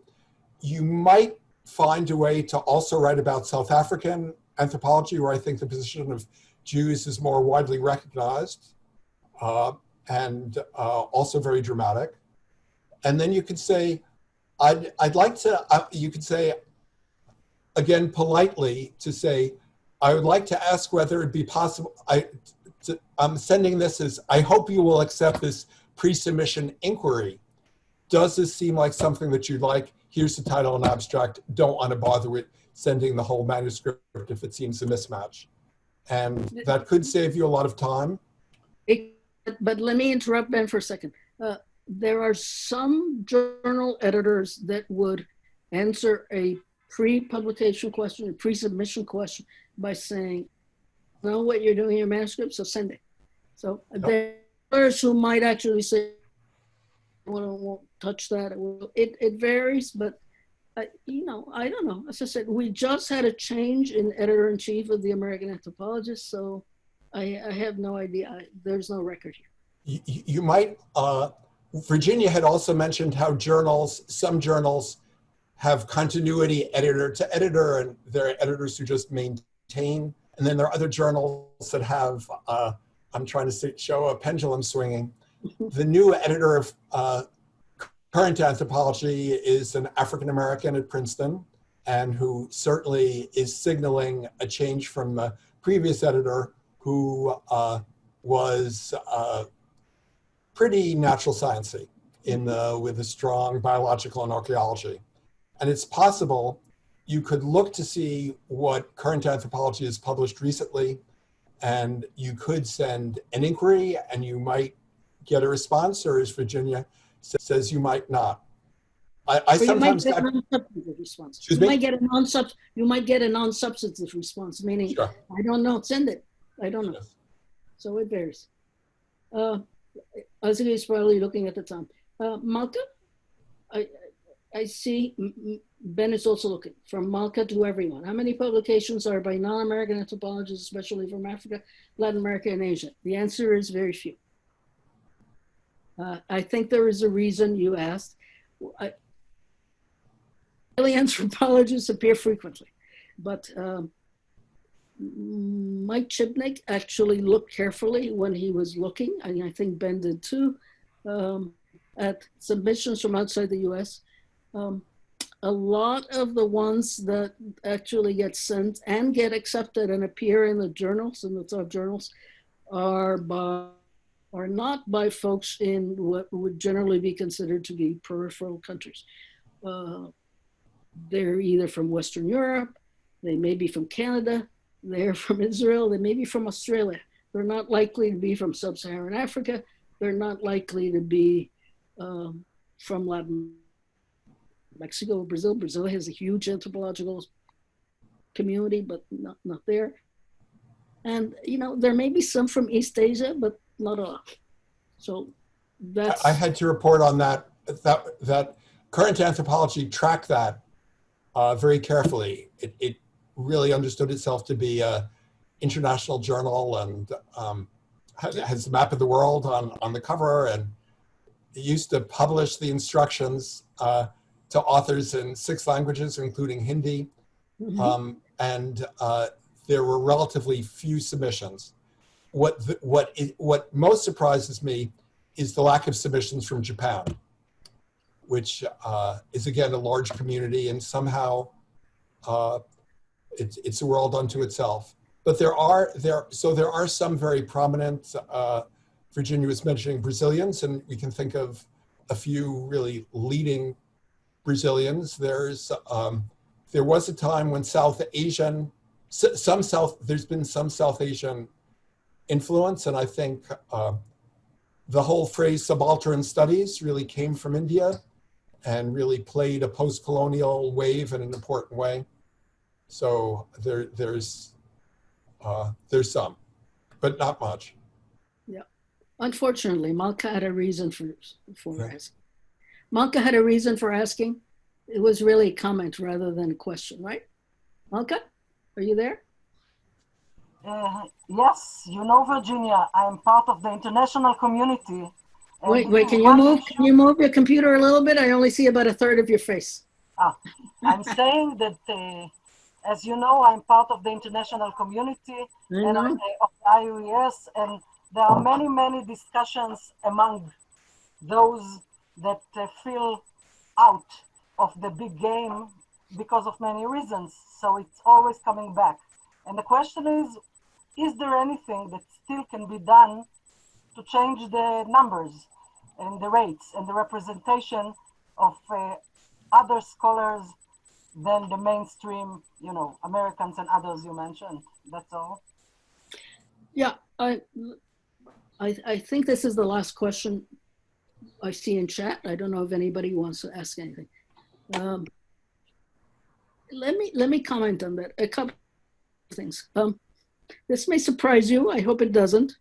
You might find a way to also write about South African anthropology, where I think the position of Jews is more widely recognized and also very dramatic. And then you could say, I'd like to, you could say, again, politely, to say, I would like to ask whether it'd be possible, I'm sending this as, I hope you will accept this pre-submission inquiry. Does this seem like something that you'd like? Here's the title and abstract. Don't want to bother with sending the whole manuscript if it seems a mismatch. And that could save you a lot of time. But let me interrupt Ben for a second. There are some journal editors that would answer a pre-publication question, a pre-submission question by saying, know what you're doing in your manuscript, so send it. So there are others who might actually say, won't touch that. It varies, but I don't know. As I said, we just had a change in editor-in-chief of the American Anthropologist, so I have no idea. There's no record here. You might, Virginia had also mentioned how some journals have continuity editor to editor, and there are editors who just maintain. And then there are other journals that have, I'm trying to show a pendulum swinging. The new editor of Current Anthropology is an African-American at Princeton, and who certainly is signaling a change from the previous editor, who was pretty natural sciencey with a strong biological and archaeology. And it's possible you could look to see what Current Anthropology has published recently, and you could send an inquiry and you might get a response, or as Virginia says, you might not. I sometimes get a non-substantive response. Excuse you me? Might get a non-substantive response, meaning, sure. I don't know, send it. I don't know. Yes. So it varies. Azri is probably looking at the time. Malka, I see Ben is also looking, from Malka to everyone. How many publications are by non-American anthropologists, especially from Africa, Latin America, and Asia? The answer is very few. I think there is a reason you asked. Anthropologists appear frequently, but Mike Chibnik actually looked carefully when he was looking, and I think Ben did too, at submissions from outside the US. A lot of the ones that actually get sent and get accepted and appear in the journals, in the top journals, are not by folks in what would generally be considered to be peripheral countries. They're either from Western Europe, they may be from Canada, they're from Israel, they may be from Australia. They're not likely to be from Sub-Saharan Africa. They're not likely to be from Latin Mexico or Brazil. Brazil has a huge anthropological community, but not there. And, you know, there may be some from East Asia, but not all. So that's... I had to report on that current anthropology tracked that very carefully. It really understood itself to be an international journal, and has a map of the world on the cover, and it used to publish the instructions to authors in 6 languages, including Hindi. Mm-hmm. And there were relatively few submissions. What most surprises me is the lack of submissions from Japan, which is again a large community, and somehow it's a world unto itself. But there are some very prominent. Virginia was mentioning Brazilians, and we can think of a few really leading Brazilians. There was a time when there's been some South Asian influence, and I think the whole phrase subaltern studies really came from India and really played a post-colonial wave in an important way. So there's some, but not much. Yeah, unfortunately, Malka had a reason for asking. Malka had a reason for asking. It was really a comment rather than a question, right? Malka, are you there? Yes, you know, Virginia, I am part of the international community. Wait, can you move your computer a little bit? I only see about a third of your face. I'm saying that, as you know, I'm part of the international community and of IUES, and there are many, many discussions among those that feel out of the big game because of many reasons. So it's always coming back. And the question is there anything that still can be done to change the numbers and the rates and the representation of other scholars than the mainstream, you know, Americans and others you mentioned? That's all. Yeah, I think this is the last question I see in chat. I don't know if anybody wants to ask anything. Let me comment on that. A couple of things. This may surprise you. I hope it doesn't.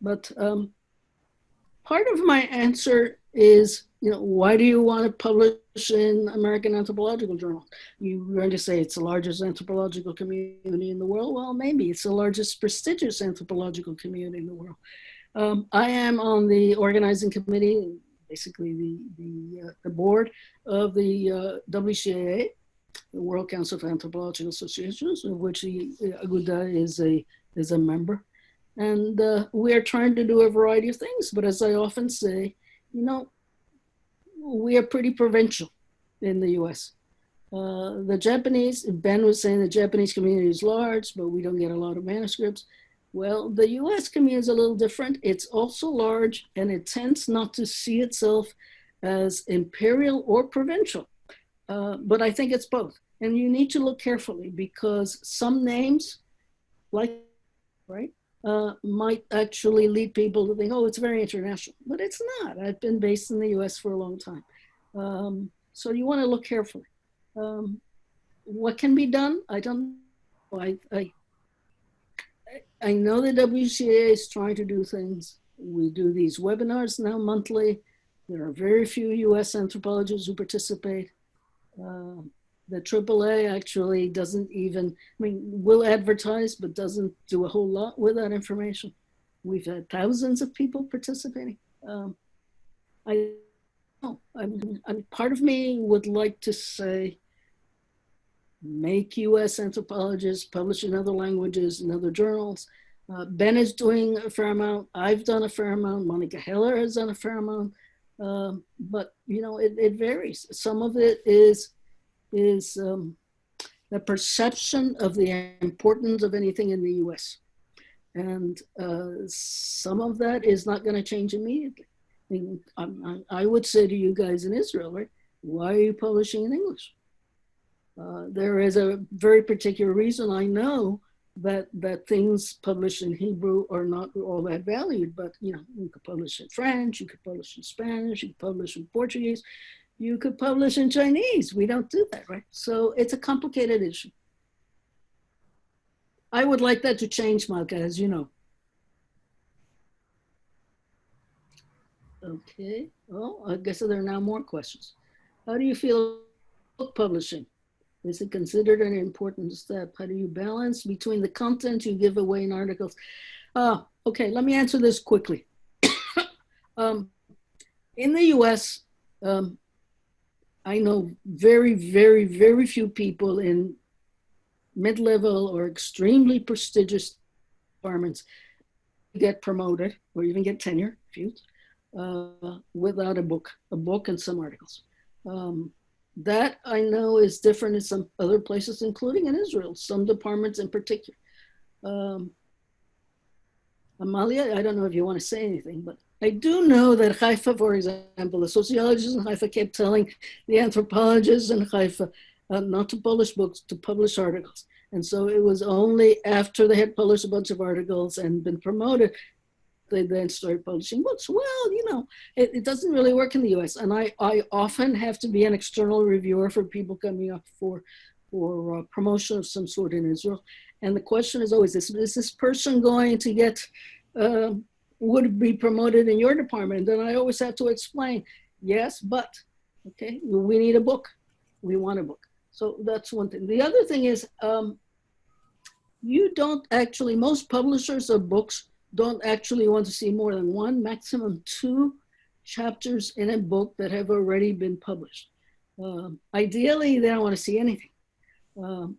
But part of my answer is, you know, why do you want to publish in American Anthropological Journal? You're going to say it's the largest anthropological community in the world. Well, maybe it's the largest prestigious anthropological community in the world. I am on the organizing committee, basically the board of the WCAA, the World Council of Anthropological Associations, of which the AGODA is a member. And we are trying to do a variety of things. But as I often say, you know, we are pretty provincial in the US. The Japanese, Ben was saying the Japanese community is large, but we don't get a lot of manuscripts. Well, the US community is a little different. It's also large, and it tends not to see itself as imperial or provincial. But I think it's both. And you need to look carefully, because some names, like, right, might actually lead people to think, oh, it's very international. But it's not. I've been based in the US for a long time. So you want to look carefully. What can be done? I don't know. I know the WCA is trying to do things. We do these webinars now monthly. There are very few US anthropologists who participate. The AAA actually doesn't even, I mean, will advertise, but doesn't do a whole lot with that information. We've had thousands of people participating. Part of me would like to say, make US anthropologists publish in other languages, in other journals. Ben is doing a fair amount. I've done a fair amount. Monica Heller has done a fair amount. But, you know, it varies. Some of it is the perception of the importance of anything in the US. And some of that is not going to change immediately. I would say to you guys in Israel, right? Why are you publishing in English? There is a very particular reason. I know that things published in Hebrew are not all that valued, but you know, you could publish in French, you could publish in Spanish, you could publish in Portuguese, you could publish in Chinese. We don't do that, right? So it's a complicated issue. I would like that to change, Malka, as you know. Okay, well, I guess there are now more questions. How do you feel book publishing? Is it considered an important step? How do you balance between the content you give away in articles? Okay, let me answer this quickly. In the US, I know very, very, very few people in mid-level or extremely prestigious departments get promoted or even get tenure, few, without a book and some articles. That I know is different in some other places, including in Israel, some departments in particular. Amalia, I don't know if you want to say anything, but I do know that Haifa, for example, the sociologists in Haifa kept telling the anthropologists in Haifa not to publish books, to publish articles. And so it was only after they had published a bunch of articles and been promoted, they then started publishing books. Well, you know, it doesn't really work in the US. And I often have to be an external reviewer for people coming up for promotion of some sort in Israel. And the question is always, is this person going to get, would be promoted in your department? And I always have to explain, yes, but, okay, we need a book. We want a book. So that's one thing. The other thing is, you don't actually, most publishers of books don't actually want to see more than one, maximum 2 chapters in a book that have already been published. Ideally, they don't want to see anything.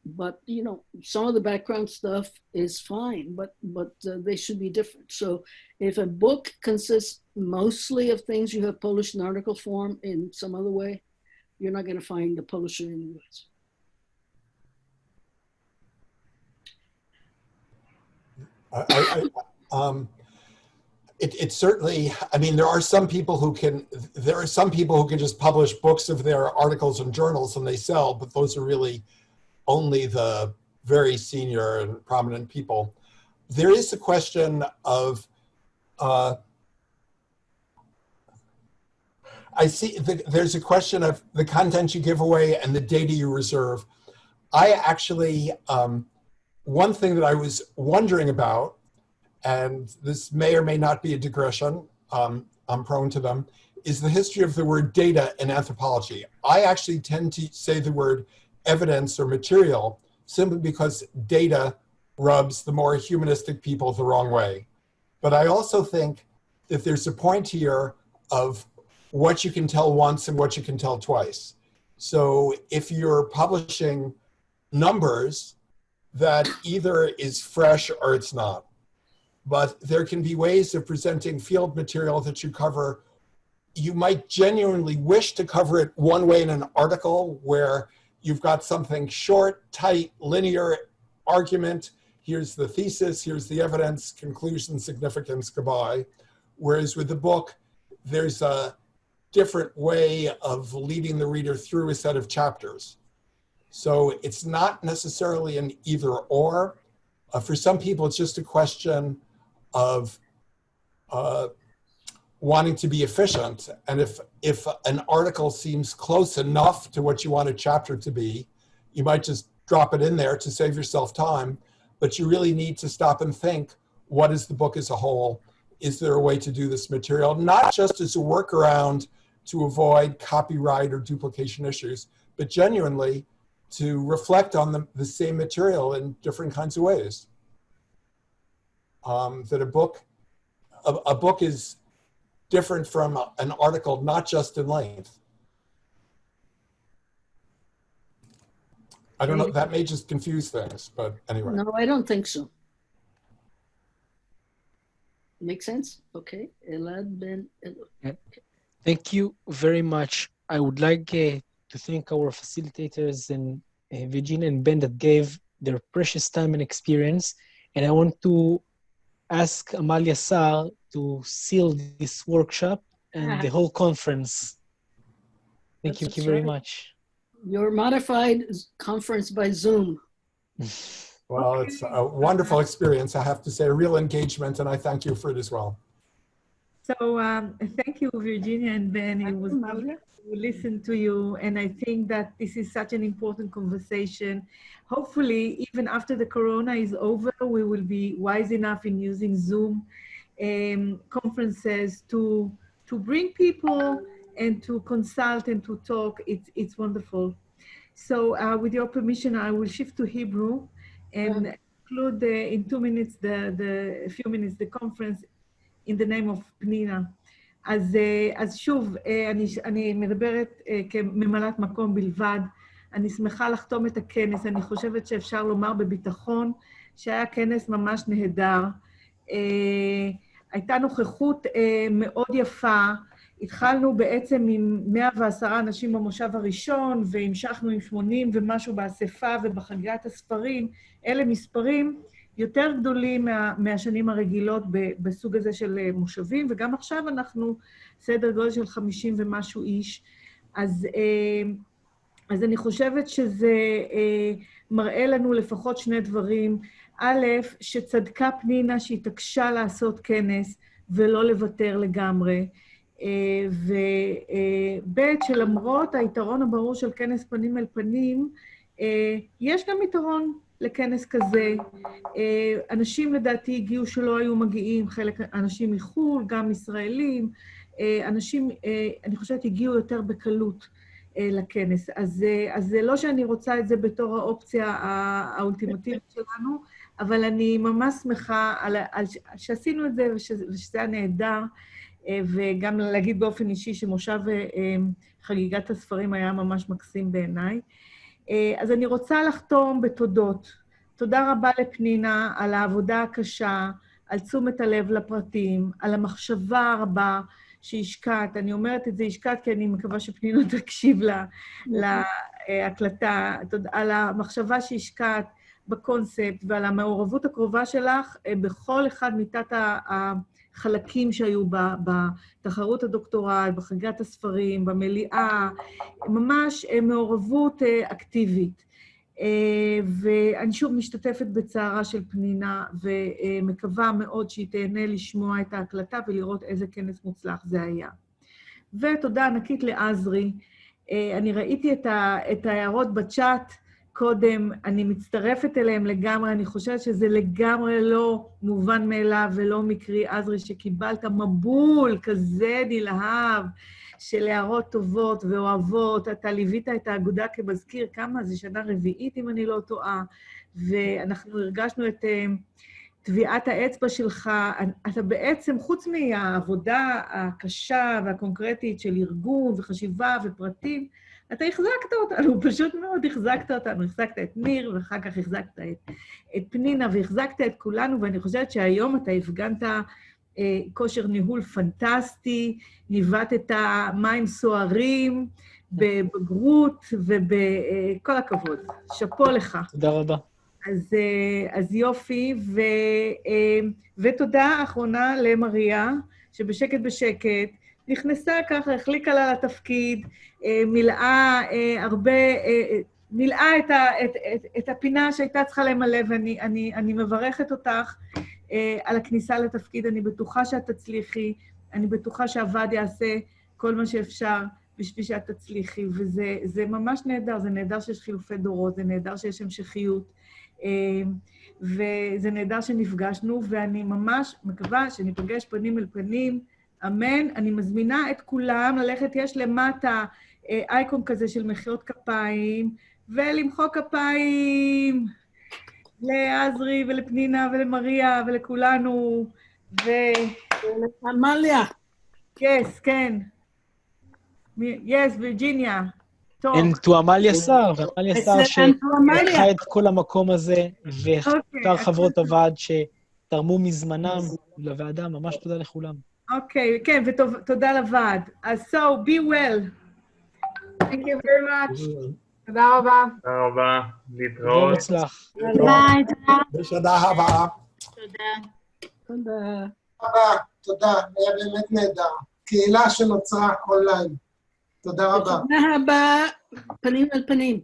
But you know, some of the background stuff is fine, but they should be different. So if a book consists mostly of things you have published in article form in some other way, you're not going to find the publisher in the US. It certainly, I mean, there are some people who can just publish books of their articles and journals and they sell, but those are really only the very senior and prominent people. There is a question of, I see there's a question of the content you give away and the data you reserve. I actually, one thing that I was wondering about, and this may or may not be a digression, I'm prone to them, is the history of the word data in anthropology. I actually tend to say the word evidence or material simply because data rubs the more humanistic people the wrong way. But I also think that there's a point here of what you can tell once and what you can tell twice. So if you're publishing numbers, that either is fresh or it's not. But there can be ways of presenting field material that you cover. You might genuinely wish to cover it one way in an article where you've got something short, tight, linear argument. Here's the thesis, here's the evidence, conclusion, significance, goodbye. Whereas with the book, there's a different way of leading the reader through a set of chapters. So it's not necessarily an either or. For some people, it's just a question of wanting to be efficient. And if an article seems close enough to what you want a chapter to be, you might just drop it in there to save yourself time. But you really need to stop and think, what is the book as a whole? Is there a way to do this material? Not just as a workaround to avoid copyright or duplication issues, but genuinely to reflect on the same material in different kinds of ways. That a book is different from an article, not just in length. I don't know, that may just confuse things, but anyway. No, I don't think so. Make sense? Okay. Elad Ben. Thank you very much. I would like to thank our facilitators and Virginia and Ben that gave their precious time and experience. And I want to ask Amalia Sar to seal this workshop and the whole conference. Thank you very much. Your modified conference by Zoom. Well, it's a wonderful experience, I have to say, a real engagement, and I thank you for it as well. So thank you, Virginia and Ben. It was lovely to listen to you, and I think that this is such an important conversation. Hopefully, even after the corona is over, we will be wise enough in using Zoom conferences to bring people and to consult and to talk. It's wonderful. So with your permission, I will shift to Hebrew and conclude in 2 minutes, a few minutes, the conference in the name of פנינה. אז שוב, אני מדברת כממלאת מקום בלבד. אני שמחה לחתום את הכנס. אני חושבת שאפשר לומר בביטחון שהיה כנס ממש נהדר. הייתה נוכחות מאוד יפה. התחלנו בעצם עם 110 אנשים במושב הראשון, והמשכנו עם 80 ומשהו באספה ובחגיגת הספרים. אלה מספרים יותר גדולים מהשנים הרגילות בסוג הזה של מושבים, וגם עכשיו אנחנו סדר גודל של 50 ומשהו איש. אז אני חושבת שזה מראה לנו לפחות שני דברים. א', שצדקה פנינה שהתעקשה לעשות כנס ולא לוותר לגמרי. וב' שלמרות היתרון הברור של כנס פנים אל פנים, יש גם יתרון לכנס כזה. אנשים לדעתי הגיעו שלא היו מגיעים, חלק אנשים מחו"ל, גם ישראלים, אנשים, אני חושבת, הגיעו יותר בקלות לכנס. אז זה לא שאני רוצה את זה בתור האופציה האולטימטיבית שלנו, אבל אני ממש שמחה על שעשינו את זה ושזה היה נהדר, וגם להגיד באופן אישי שמושב חגיגת הספרים היה ממש מקסים בעיניי. אז אני רוצה לחתום בתודות. תודה רבה לפנינה על העבודה הקשה, על תשומת הלב לפרטים, על המחשבה הרבה שהשקעת. אני אומרת את זה השקעת כי אני מקווה שפנינה תקשיב להקלטה. על המחשבה שהשקעת בקונספט ועל המעורבות הקרובה שלך בכל אחד מתת החלקים שהיו בתחרות הדוקטורט, בחגיגת הספרים, במליאה, ממש מעורבות אקטיבית. ואני שוב משתתפת בצערה של פנינה, ומקווה מאוד שהיא תהנה לשמוע את ההקלטה ולראות איזה כנס מוצלח זה היה. ותודה ענקית לעזרי. אני ראיתי את ההערות בצ'אט קודם, אני מצטרפת אליהם לגמרי, אני חושבת שזה לגמרי לא מובן מאליו ולא מקרי, עזרי, שקיבלת מבול כזה נלהב של הערות טובות ואוהבות. אתה ליווית את האגודה כמזכיר, כמה? זה שנה רביעית, אם אני לא טועה, ואנחנו הרגשנו את טביעת האצבע שלך. אתה בעצם, חוץ מהעבודה הקשה והקונקרטית של ארגון וחשיבה ופרטים, אתה החזקת אותנו, פשוט מאוד החזקת אותנו. החזקת את ניר, ואחר כך החזקת את פנינה, והחזקת את כולנו, ואני חושבת שהיום אתה הפגנת כושר ניהול פנטסטי, ניווטת מים סוערים, בבגרות ובכל הכבוד. שפו לך. תודה רבה. אז יופי, ותודה האחרונה למריה, שבשקט בשקט, נכנסה ככה, החליקה לה לתפקיד, מילאה את הפינה שהייתה צריכה למלא, ואני מברכת אותך על הכניסה לתפקיד. אני בטוחה שאת תצליחי, אני בטוחה שהוועד יעשה כל מה שאפשר בשביל שאת תצליחי, וזה ממש נהדר, זה נהדר שיש חילופי דורות, זה נהדר שיש המשכיות, וזה נהדר שנפגשנו, ואני ממש מקווה שניפגש פנים אל פנים, אמן. אני מזמינה את כולם ללכת, יש למטה אייקון כזה של מחיאות כפיים, ולמחוא כפיים לעזרי ולפנינה ולמריה ולכולנו, אמליה. Yes, כן. Yes, וירג'יניה. טוב. And to עמליה שר, ועמליה שר עמליה. שלקחה את כל המקום הזה, ושאר חברות הוועד שתרמו מזמנם לוועדה, ממש תודה לכולם. אוקיי, כן, ותודה לוועד. אז so, be well. Thank you very much. תודה רבה. תודה רבה, יום להתראות. מוצלח. ביי, תודה. בשנה הבאה. תודה. תודה, היה באמת נהדר. קהילה שנוצרה כל לילה. תודה רבה. בשנה הבאה, פנים על פנים.